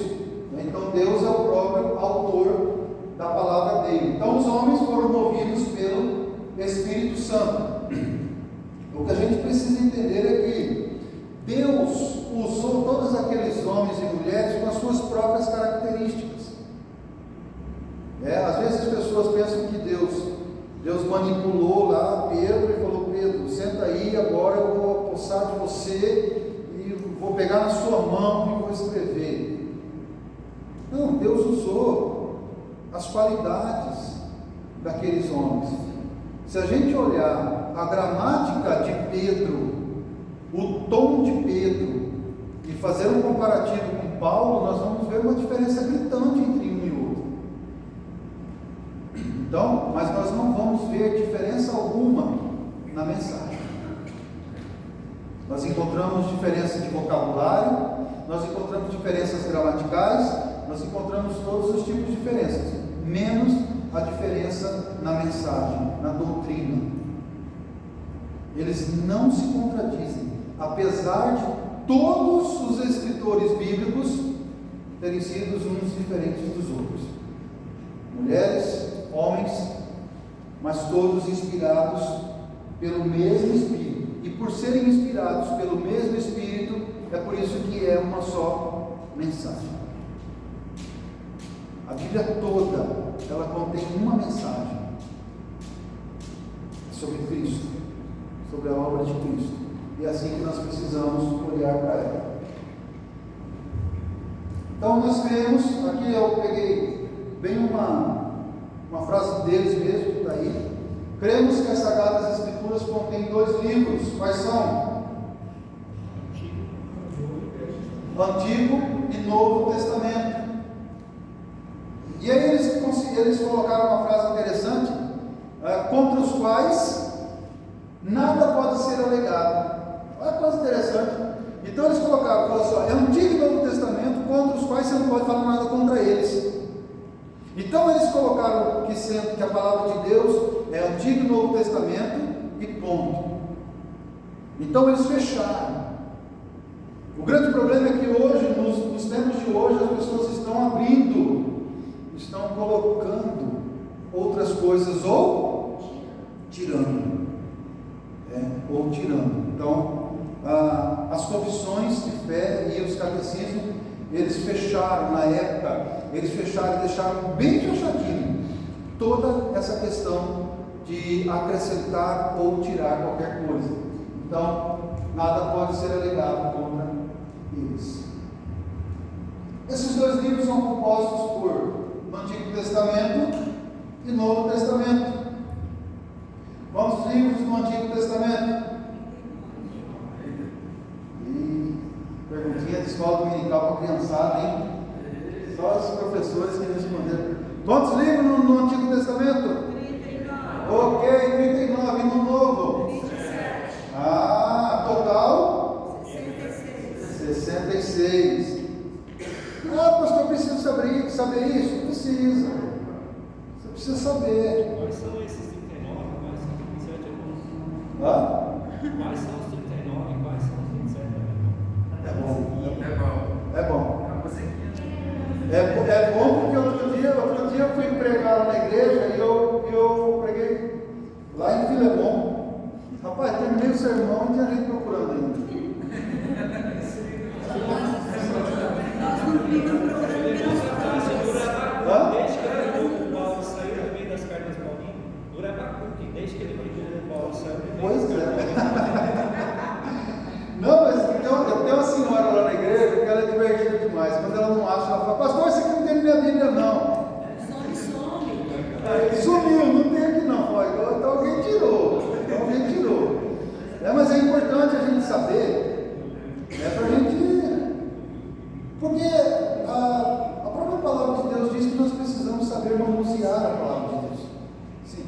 Então Deus é o próprio autor da palavra dele. Então os homens foram movidos pelo Espírito Santo. O que a gente precisa entender é que Deus usou todos aqueles homens e mulheres com as suas próprias características. Às vezes as pessoas pensam que Deus manipulou lá Pedro e falou: Pedro, senta aí, agora eu vou apossar de você e vou pegar na sua mão e vou escrever. Não, Deus usou as qualidades daqueles homens. Se a gente olhar a gramática de Pedro, o tom de Pedro, e fazer um comparativo com Paulo, nós vamos ver uma diferença gritante entre um e outro. Então, mas nós não vamos ver diferença alguma na mensagem. Nós encontramos diferença de vocabulário, nós encontramos diferenças gramaticais, nós encontramos todos os tipos de diferenças, menos a diferença na mensagem, na doutrina. Eles não se contradizem, apesar de todos os escritores bíblicos terem sido uns diferentes dos outros. Mulheres, homens, mas todos inspirados pelo mesmo Espírito. E por serem inspirados pelo mesmo Espírito, é por isso que é uma só mensagem. A Bíblia toda, ela contém uma mensagem sobre Cristo, sobre a obra de Cristo. E é assim que nós precisamos olhar para ela. Então nós cremos, aqui eu peguei bem uma frase deles mesmo, que está aí. Cremos que as Sagradas Escrituras contêm 2 livros. Quais são? Antigo e Novo Testamento. E aí eles colocaram uma frase interessante, contra os quais nada pode ser alegado. Olha que coisa interessante. Então eles falaram assim, é Antigo e Novo Testamento, contra os quais você não pode falar nada contra eles. Então eles colocaram que a palavra de Deus é Antigo e Novo Testamento e ponto. Então eles fecharam. O grande problema é que hoje, nos tempos de hoje, as pessoas estão abrindo, estão colocando outras coisas ou tirando. Ou tirando. Então, as confissões de fé e os catecismos, eles fecharam na época, eles fecharam e deixaram bem fechadinho toda essa questão de acrescentar ou tirar qualquer coisa. Então, nada pode ser alegado contra eles. Esses 2 livros são compostos no Antigo Testamento e Novo Testamento. Vamos aos livros do Antigo Testamento. E perguntinha de escola dominical para a criançada, hein? Só os professores que responderam. Quantos livros no Antigo Testamento? 39. Ok, 39. E no Novo? 27. Total? 66. 66. Pastor, eu preciso saber isso? Precisa. Você precisa saber. Quais são esses 39? Quais são os 27? Hã? Quais são os 39? Quais são os 27? É bom. É bom porque outro dia eu fui pregar lá na igreja e eu preguei lá em Filemon. Rapaz, terminei o sermão e tinha gente procurando ainda. Desde que o Paulo saiu no meio das cartas Paulinho, dura Abacuque, desde que ele pediu o Paulo saiu no meio Pois das é. Não, mas eu tenho uma senhora lá na igreja que ela é divertida demais. Quando ela não acha, ela fala, pastor, isso aqui não tem na minha Bíblia não. Sumiu, não tem aqui não. Então alguém tirou. Mas é importante a gente saber, para a gente. Porque a própria palavra de Deus diz que nós precisamos saber manusear a palavra de Deus. Sim.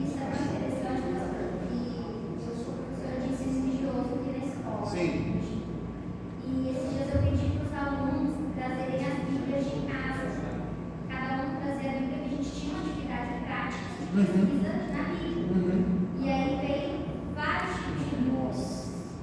Isso é muito interessante, pastor, que eu sou professora de ensino religioso aqui na escola. Sim. E esses dias eu pedi para os alunos trazerem as Bíblias de casa. Cada um trazer a Bíblia, que a gente tinha uma atividade prática de pesquisa na Bíblia. E aí veio vários tipos de livros.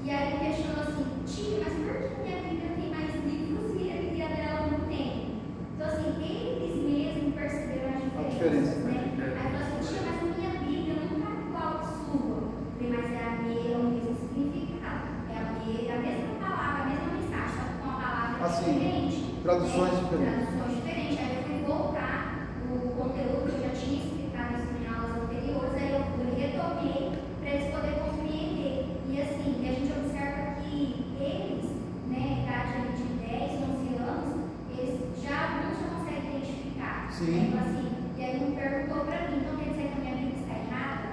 E aí questionou assim, tia, mas por que minha Bíblia tem mais livros e a dela não tem? Então assim, eles mesmos perceberam a diferença, né? Aí falou assim, tia, mas a minha Bíblia não está igual a sua. Falei, mas é o mesmo significado. É a mesma palavra, a mesma mensagem, só que com uma palavra diferente. Traduções diferentes. Aí eu fui voltar o conteúdo que eu já tinha explicado isso em aulas anteriores, aí eu retomei para eles poderem compreender. E assim, a gente observa que eles, né, idade de 10, 11 anos, eles alguns já conseguem identificar. Sim. Então, assim, e aí ele perguntou para mim, então quer dizer que a minha Bíblia está errada?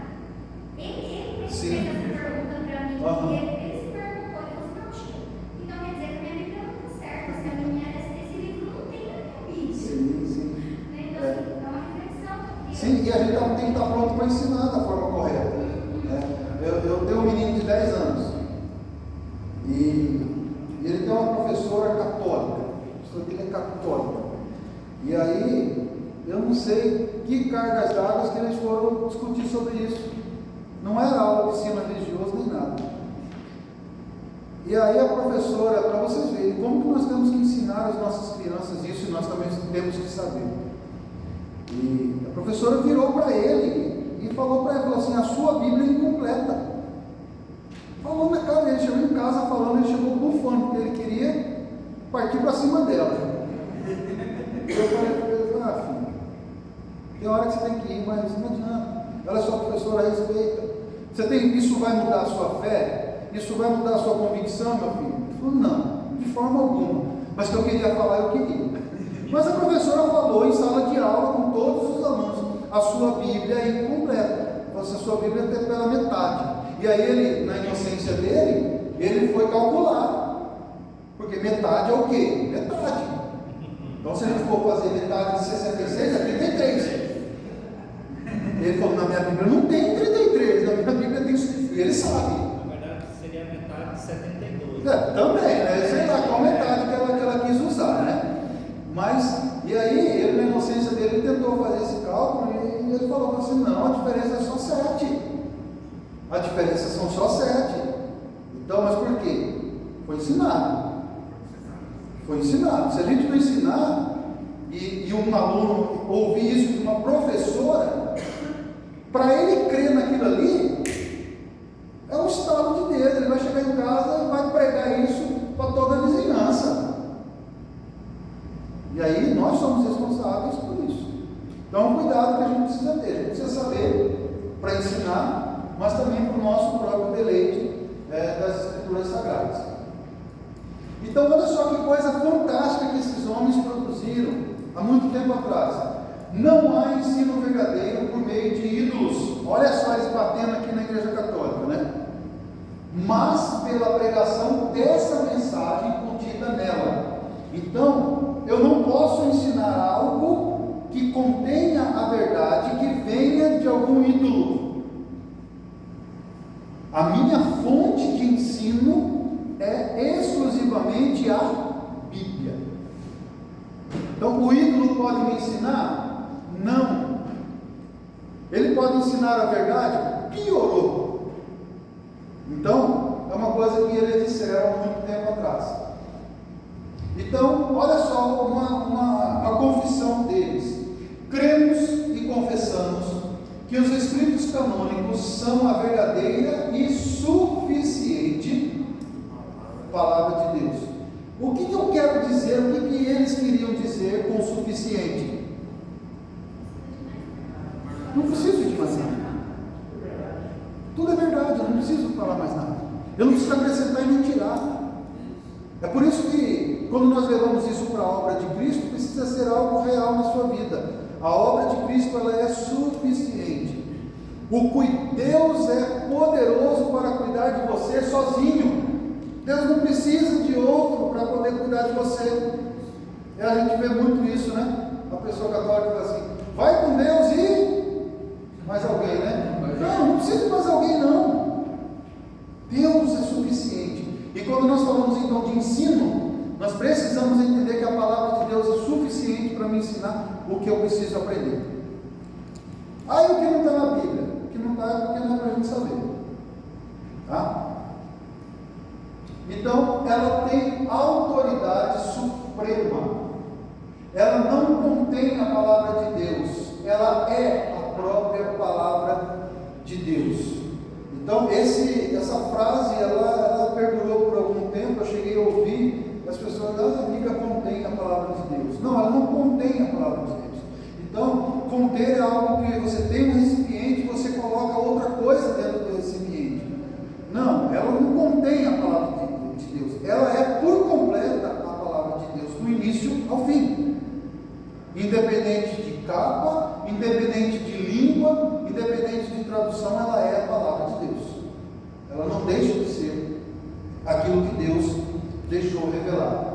Ele mesmo fez essa pergunta para mim, e ele se perguntou, ele falou assim, não, tia, então quer dizer que a minha Bíblia não está certa, se a minha, esse livro não tem na minha Bíblia. Sim. Né? Então, assim, é uma reflexão. Sim, e a gente tem que estar pronto para ensinar da forma correta. Né? Eu tenho um menino de 10 anos e ele tem uma professora católica. A professora dele é católica. E aí, eu não sei que cargas d'água que eles foram discutir sobre isso. Não era aula de ensino religioso nem nada. E aí a professora, para vocês verem como que nós temos que ensinar as nossas crianças isso, e nós também temos que saber. E a professora virou para ele e falou para ele, falou assim, a sua Bíblia é incompleta. Falou na cara, ele chegou em casa falando, ele chegou bufando, porque ele queria partir para cima dela. Eu falei, filho, tem hora que você tem que ir, mas não adianta. Ela é sua professora, respeita. Isso vai mudar a sua fé? Isso vai mudar a sua convicção, meu filho? Ele falou, não, de forma alguma. Mas que eu queria falar, eu queria. a sua Bíblia é incompleta, a sua Bíblia é pela metade. E aí ele, na inocência dele, ele foi calcular, porque metade é o quê? Metade. Então se a gente for fazer metade de 66, é 33. Ele falou, na minha Bíblia não tem 33, na minha Bíblia tem... E ele sabe. Na verdade, seria metade de 72. Também, né? Sei lá qual metade que ela quis usar, né? Mas, e aí, ele na inocência dele tentou fazer esse cálculo e ele falou assim, não, a diferença é só 7. A diferença são só 7. Então, mas por quê? Foi ensinado. Foi ensinado. Se a gente não ensinar, e um aluno ouvir isso de uma professora, para ele crer naquilo ali, é um estado de Deus. Ele vai chegar em casa e vai pregar isso para toda a vizinhança. E aí nós somos responsáveis por isso. Então, cuidado que a gente precisa ter. A gente precisa saber para ensinar, mas também para o nosso próprio deleite das Escrituras Sagradas. Então, olha só que coisa fantástica que esses homens produziram há muito tempo atrás. Não há ensino verdadeiro por meio de ídolos. Olha só eles batendo aqui na Igreja Católica, né? Mas pela pregação dessa mensagem contida nela. Então, eu não posso ensinar algo que contenha a verdade que venha de algum ídolo. A minha fonte de ensino é exclusivamente a Bíblia. Então, o ídolo pode me ensinar? Não. Ele pode ensinar a verdade? Piorou. Então, é uma coisa que eles disseram há muito tempo atrás. Então, olha só uma confissão deles. Cremos e confessamos que os escritos canônicos são a verdadeira e suficiente palavra de Deus. O que eu quero dizer? O que eles queriam dizer com suficiente? Não preciso de mais nada. Tudo é verdade, eu não preciso falar mais nada. Eu não preciso acrescentar e nem tirar. É por isso que, quando nós levamos isso para a obra de Cristo, precisa ser algo real na sua vida. A obra de Cristo, ela é suficiente. Deus é poderoso para cuidar de você sozinho. Deus não precisa de outro para poder cuidar de você. E a gente vê muito isso, né? A pessoa católica fala assim, vai com Deus e mais alguém, né? Não precisa de mais alguém, não. Deus é suficiente. E quando nós falamos então de ensino, nós precisamos entender que a palavra de Deus é suficiente para me ensinar o que eu preciso aprender. Aí o que não está na Bíblia? O que não está é porque não é para a gente saber. Tá? Então, ela tem autoridade suprema. Ela não contém a palavra de Deus. Ela é a própria palavra de Deus. Então, essa frase, ela perdurou por algum tempo. Eu cheguei a ouvir as pessoas, a Bíblia contém a palavra de Deus. Não, ela não contém a palavra de Deus. Então, conter é algo que você tem um recipiente e você coloca outra coisa dentro do recipiente. Não, ela não contém a palavra de Deus. Ela é por completa a palavra de Deus, do início ao fim. Independente de capa, independente de língua, independente de tradução, ela é a palavra de Deus. Ela não deixa de ser aquilo que Deus deixou revelar.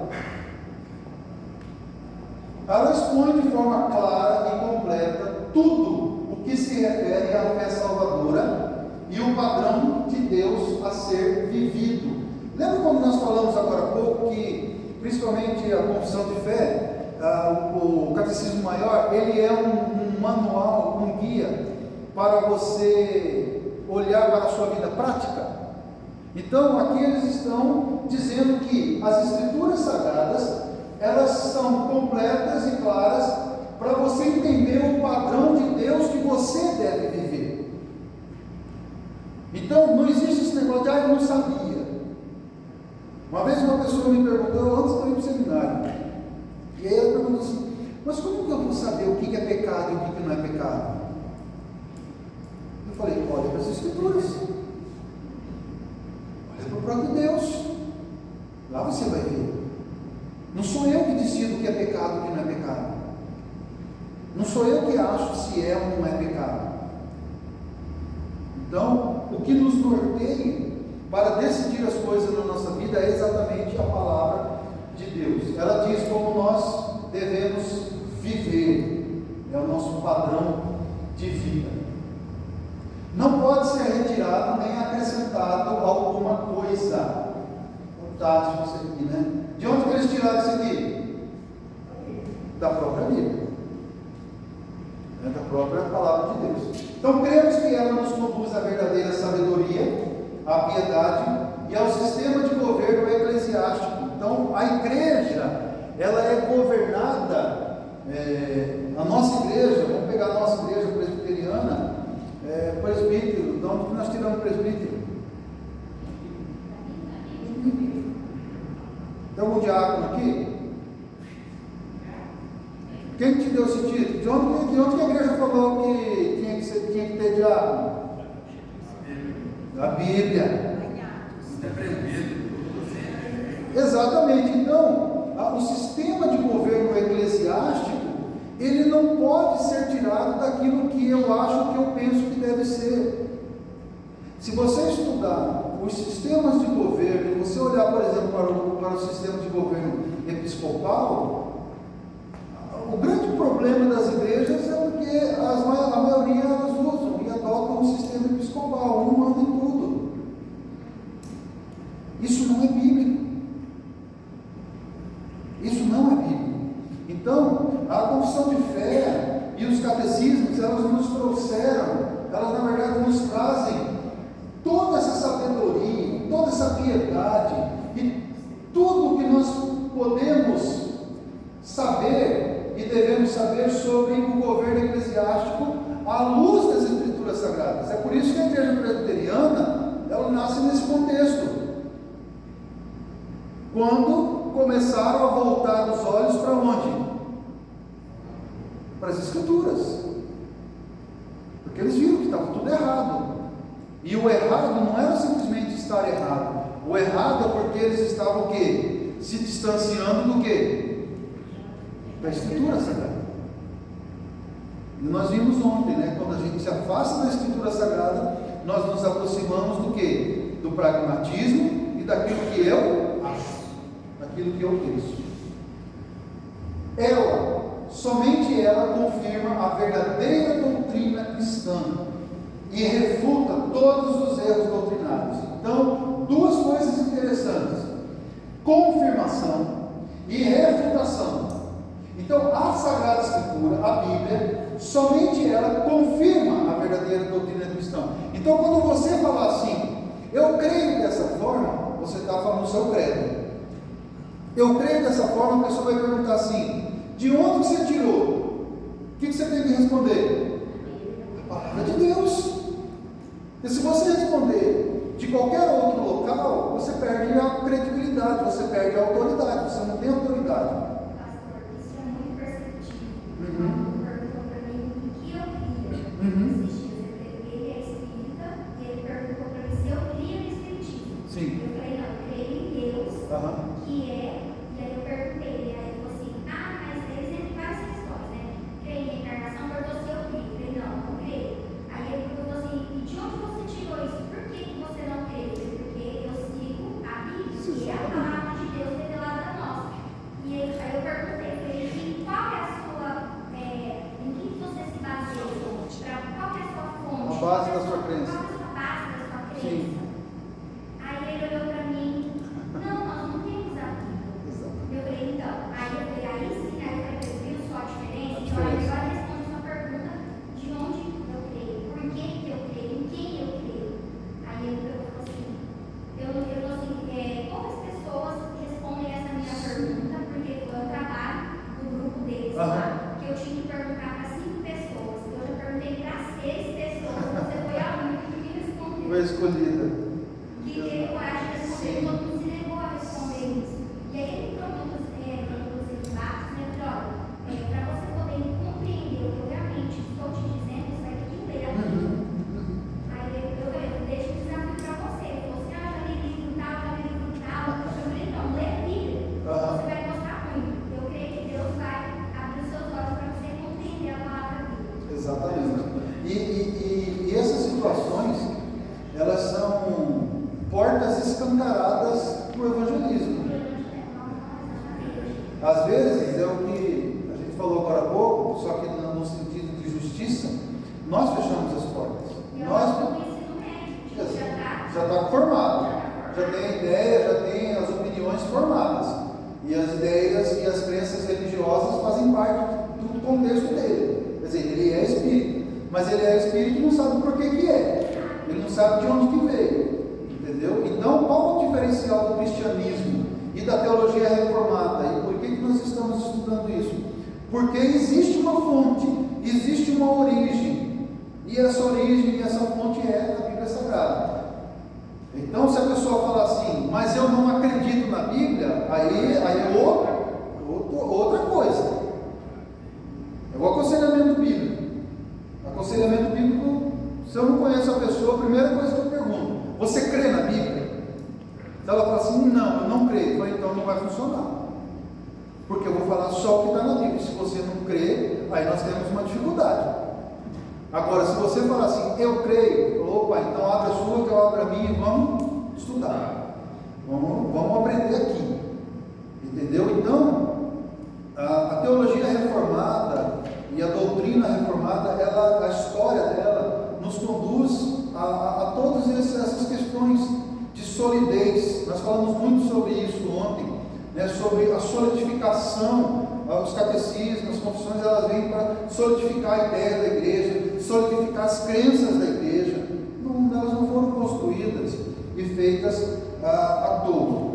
Ela expõe de forma clara e completa tudo o que se refere à fé salvadora e o padrão de Deus a ser vivido. Lembra quando nós falamos agora há pouco que, principalmente a confissão de fé, o Catecismo Maior, ele é um manual, um guia para você olhar para a sua vida prática? Então, aqui eles estão dizendo que as Escrituras Sagradas, elas são completas e claras para você entender o padrão de Deus que você deve viver. Então, não existe esse negócio de, eu não sabia. Uma vez uma pessoa me perguntou, antes de eu ir para o seminário, e aí ela perguntou assim, mas como que eu vou saber o que é pecado e o que não é pecado? Eu falei, olha para as Escrituras. Olha para o próprio Deus. Lá você vai ver. Não sou eu que decido o que é pecado e o que não é pecado. Não sou eu que acho se é ou não é pecado. Então, o que nos norteia para decidir as coisas na nossa vida é exatamente a palavra de Deus. Ela diz como nós devemos viver, é o nosso padrão de vida. Não pode ser retirado nem acrescentado alguma coisa. Fantástico isso aqui, né? De onde que eles tiraram isso aqui? Da própria Bíblia. Da própria palavra de Deus. Então cremos que ela nos conduz à verdadeira sabedoria, à piedade e ao sistema de governo eclesiástico. Então a igreja, ela é governada, a nossa igreja, vamos pegar a nossa igreja presbiteriana, presbítero, de onde nós tiramos presbítero? Tem algum diácono aqui? Quem te deu esse título? De onde que a igreja falou que tinha que ter diácono? Da Bíblia. Exatamente. Então, o sistema de governo eclesiástico, ele não pode ser tirado daquilo que eu acho, que eu penso que deve ser. Se você estudar os sistemas de governo, você olhar, por exemplo, para o sistema de governo episcopal, o grande problema das igrejas é porque a maioria elas usam e adotam o sistema episcopal, um manda em tudo. Isso não é bíblico. Isso não é bíblico. Então, a confissão de fé e os catecismos, elas nos trouxeram, elas na verdade nos trazem toda essa sabedoria, toda essa piedade e tudo que nós podemos saber e devemos saber sobre o governo eclesiástico à luz das Escrituras Sagradas. É por isso que a igreja presbiteriana, ela nasce nesse contexto. Quando começaram a voltar os olhos para onde? Para as Escrituras. Porque eles viram que estava tudo errado. E o errado não era simplesmente estar errado. O errado é porque eles estavam o quê? Se distanciando do quê? Da Escritura Sagrada. E nós vimos ontem, né? Quando a gente se afasta da Escritura Sagrada, nós nos aproximamos do quê? Do pragmatismo e daquilo que eu acho, daquilo que eu penso. Ela, somente ela confirma a verdadeira doutrina cristã e refuta todos os erros doutrinários. Então, duas coisas interessantes: confirmação e refutação. Então, a Sagrada Escritura, a Bíblia, somente ela confirma a verdadeira doutrina cristã. Então, quando você falar assim, eu creio dessa forma, você está falando o seu credo. Eu creio dessa forma, a pessoa vai perguntar assim: de onde você tirou? O que você tem que responder? A palavra de Deus. E se você responder de qualquer outro local, você perde a credibilidade, você perde a autoridade, você não tem autoridade. Pastor, isso é muito perceptível. Perguntou para mim o que eu cria. Esses dias ele é espírita e ele perguntou para mim se eu cria no espiritismo. Sim. Eu falei, não, eu creio em Deus, que é. E aí eu perguntei, e aí ele falou assim: mas eles têm várias questões, né? Creio em encarnação, perguntou se eu creio. Eu falei, não creio. Aí ele perguntou assim: e de onde você tirou isso? Por que você não crê? Porque eu sigo a Bíblia, que é a palavra de Deus revelada a nós. E aí eu perguntei para ele: e qual é a sua, em que você se baseia? Qual é a sua fonte? A base da sua crença. Qual é a sua base da sua crença? Sim. Aí ele olhou para mim: não, nós não temos a Bíblia. Eu falei, então, aí sim, aí eu falei, viu só a diferença? Então, aí agora responde a sua pergunta: de onde eu creio? Por que eu creio? Em quem eu creio? Aí ele falou assim, poucas pessoas respondem essa minha pergunta, porque foi um trabalho do grupo deles lá, que eu tinha que perguntar para 5 pessoas. Eu já perguntei para 6 pessoas, você foi a única que me respondeu. Foi escolhida. Que teve coragem de responder, todo mundo se negou a responder isso. E aí ele produz embates, né? Olha, para você poder compreender o que eu realmente estou te dizendo, você vai ter que ler a Bíblia. Aí eu falei, deixa o desafio para você. Ele falou assim: já li livro tal, já li livro tal. Eu falei, então, lê a Bíblia. Você vai gostar muito. Eu creio que Deus vai abrir os seus olhos para você compreender a palavra portas escancaradas para o evangelismo. Às vezes é o que a gente falou agora há pouco, só que no sentido de justiça, nós fechamos as portas. Já está formado, já tem a ideia, já tem as opiniões formadas. E as ideias e as crenças religiosas fazem parte do contexto dele. Quer dizer, ele é espírito, mas ele é espírito e não sabe por que é. Ele não sabe de onde que veio. Entendeu? Então, qual é o diferencial do cristianismo e da teologia reformada? E por que nós estamos estudando isso? Porque existe uma fonte, existe uma origem. E essa origem e essa fonte é a Bíblia Sagrada. Então, se a pessoa falar assim, mas eu não acredito na Bíblia, aí é outra coisa. É o aconselhamento bíblico. Aconselhamento bíblico, se eu não conheço a pessoa, a primeira coisa que eu pergunto, você crê na Bíblia? Se ela fala assim, não, eu não creio, eu falo, então não vai funcionar. Porque eu vou falar só o que está na Bíblia. Se você não crê, aí nós temos uma dificuldade. Agora, se você falar assim, eu creio, opa, então abre a sua, que eu abro a minha e vamos estudar. Vamos aprender aqui. Entendeu? Então, a teologia reformada e a doutrina reformada, a história dela nos conduz a todas essas questões de solidez. Nós falamos muito sobre isso ontem, né, sobre a solidificação. Os catecismos, as confissões, elas vêm para solidificar a ideia da igreja, solidificar as crenças da igreja. Elas não foram construídas e feitas à toa.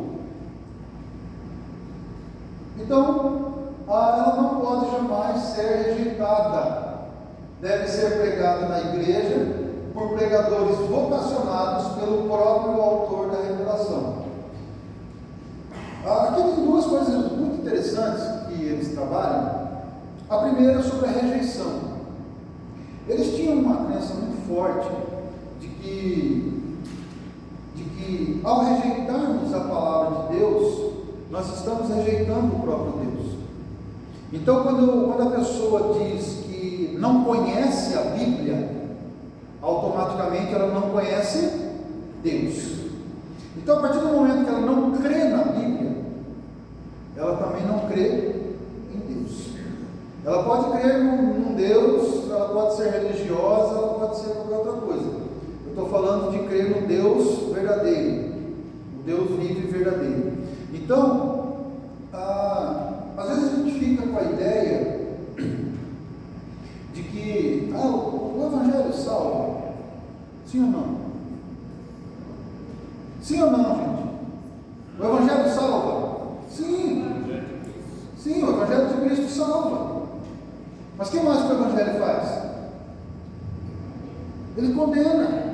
Então, ela não pode jamais ser rejeitada. Deve ser pregada na igreja por pregadores vocacionados pelo próprio autor da revelação. Aqui tem duas coisas muito interessantes que eles trabalham. A primeira é sobre a rejeição. Eles tinham uma crença muito forte de que ao rejeitarmos a palavra de Deus, nós estamos rejeitando o próprio Deus. Então, quando a pessoa diz que não conhece a Bíblia, automaticamente ela não conhece Deus. Então, a partir do momento que ela não crê na Bíblia, ela também não crê em Deus. Ela pode crer num Deus, ela pode ser religiosa, ela pode ser qualquer outra coisa. Eu estou falando de crer no Deus verdadeiro, o Deus vivo e verdadeiro. Então, às vezes a gente fica com a ideia de que o Evangelho salva. Sim ou não? Sim ou não, gente? O Evangelho salva? Sim. Sim, o Evangelho de Cristo salva. Mas o que mais que o Evangelho faz? Ele condena.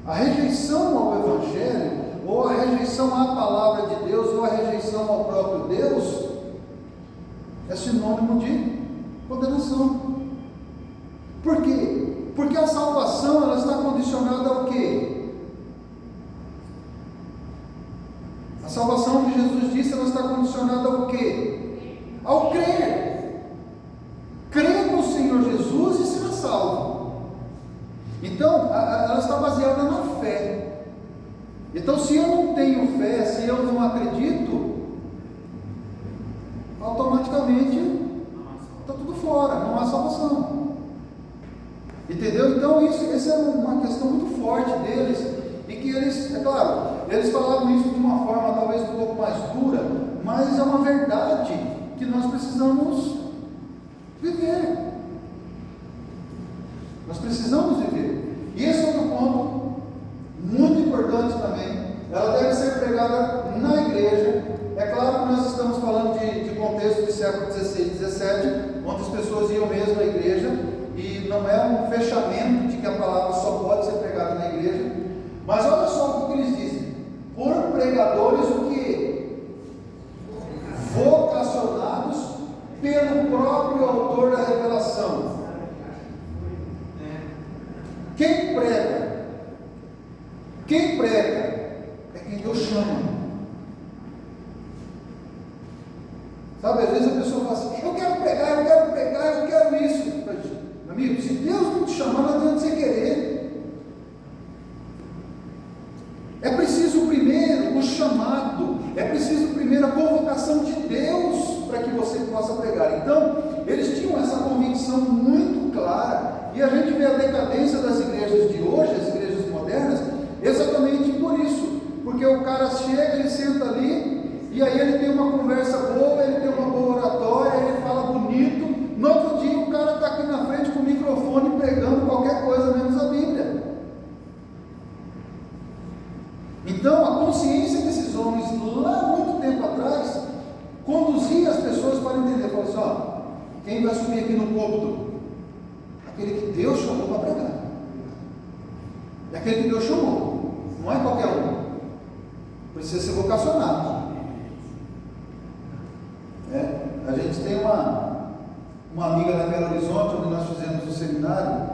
A rejeição ao Evangelho, ou a rejeição à palavra de Deus, ou a rejeição ao próprio Deus, é sinônimo de condenação. Por quê? Porque a salvação, ela está condicionada ao quê? A salvação que Jesus disse, ela está condicionada ao quê? Ao crer. Crer no Senhor Jesus e será salvo. Então, ela está baseada na fé. Então, se eu não tenho fé, se eu não acredito, automaticamente está tudo fora, não há salvação. Entendeu? Então, essa é uma questão muito forte deles. E que eles, é claro, eles falavam isso de uma forma talvez um pouco mais dura, mas é uma verdade que nós precisamos viver. Nós precisamos viver. E esse é outro ponto muito importante também. Ela deve ser pregada na igreja. É claro que nós estamos falando de contexto de século XVI e XVII, onde as pessoas iam mesmo à igreja, e não é um fechamento de que a palavra só pode ser pregada na igreja. Mas olha só o que eles dizem: por pregadores o quê? Vocacionados pelo próprio autor da revelação. Quem prega? Quem prega é quem Deus chama. Sabe, às vezes a pessoa fala assim: eu quero pregar, eu quero isso. Meu amigo, se Deus não te chamar, não adianta você querer. E a gente vê a decadência das igrejas de hoje, as igrejas modernas, exatamente por isso. Porque o cara chega, ele senta ali, e aí ele tem uma conversa boa, ele tem uma boa oratória, ele fala bonito. No outro dia o cara está aqui na frente com o microfone pregando qualquer coisa menos a Bíblia. Então a consciência desses homens lá muito tempo atrás conduzia as pessoas para entender, falou assim, ó, quem vai subir aqui no púlpito? Aquele que Deus chamou para pregar. É aquele que Deus chamou, não é qualquer um. Precisa ser vocacionado. A gente tem uma amiga lá em Belo Horizonte, onde nós fizemos o seminário,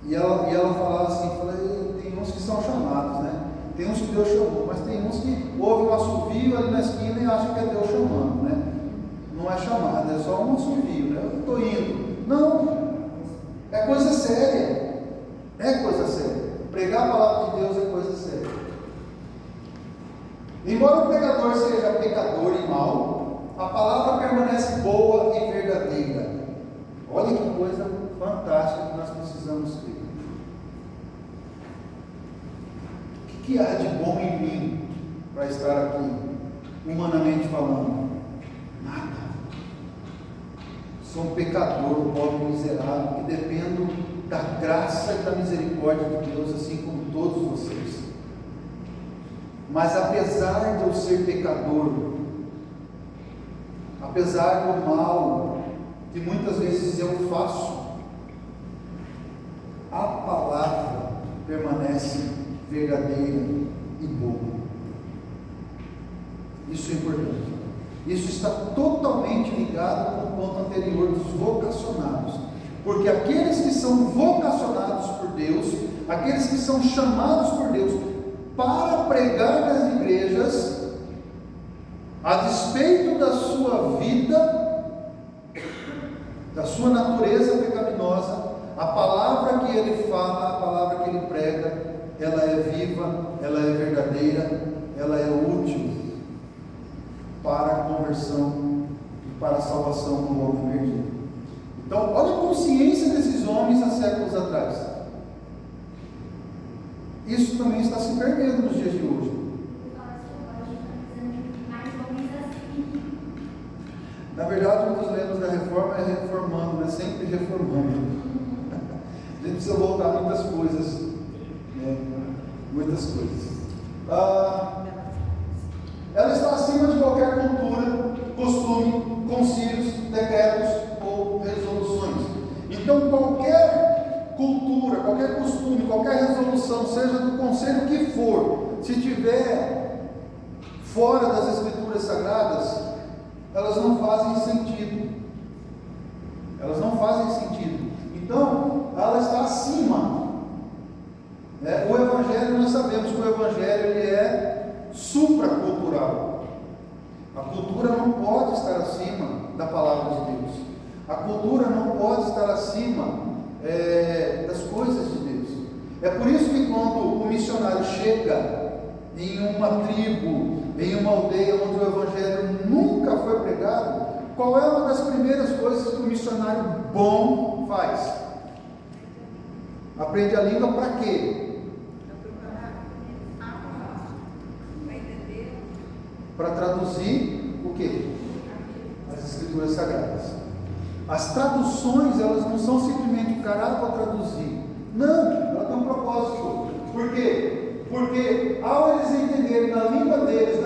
e ela falava assim, tem uns que são chamados, né? Tem uns que Deus chamou, mas tem uns que ouvem um assovio ali na esquina e acham que é Deus chamando, né? Não é chamado, é só um assovio, né? Eu estou indo. Não, é coisa séria. É coisa séria. Pregar a palavra de Deus é coisa séria. Embora o pregador seja pecador e mau, a palavra permanece boa e verdadeira. Olha que coisa fantástica que nós precisamos ter. O que há de bom em mim para estar aqui, humanamente falando? Nada. Sou um pecador, pobre e miserável, que dependo da graça e da misericórdia de Deus, assim como todos vocês. Mas apesar de eu ser pecador, apesar do mal que muitas vezes eu faço, a palavra permanece verdadeira e boa. Isso é importante. Isso está totalmente ligado com o ponto anterior dos vocacionados. Porque aqueles que são vocacionados por Deus, aqueles que são chamados por Deus para pregar nas igrejas, a despeito da sua vida, da sua natureza pecaminosa, a palavra que ele fala, a palavra que ele prega, ela é viva, ela é verdadeira, ela é útil para a conversão e para a salvação do homem perdido. Então, olha a consciência desses homens há séculos atrás. Isso também está se perdendo nos dias de hoje. Na verdade, um dos lemas da reforma é reformando, né? Sempre reformando. A gente precisa voltar a muitas coisas, né? Muitas coisas. Ela está acima de qualquer cultura, costume, concílios, decretos ou resoluções. Então, qualquer cultura, qualquer costume, qualquer resolução, seja do conselho que for, se tiver fora das Escrituras Sagradas, elas não fazem sentido. Elas não fazem sentido. Então, ela está acima. O Evangelho, nós sabemos que o Evangelho ele é supracultural. A cultura não pode estar acima da palavra de Deus. A cultura não pode estar acima das coisas de Deus. É por isso que quando o missionário chega em uma tribo, em uma aldeia onde o Evangelho nunca foi pregado, qual é uma das primeiras coisas que o missionário bom faz? Aprende a língua para quê? Para traduzir o quê? As Escrituras Sagradas. As traduções, elas não são simplesmente o cara para traduzir. Não, ela tem um propósito. Por quê? Porque ao eles entenderem na língua deles,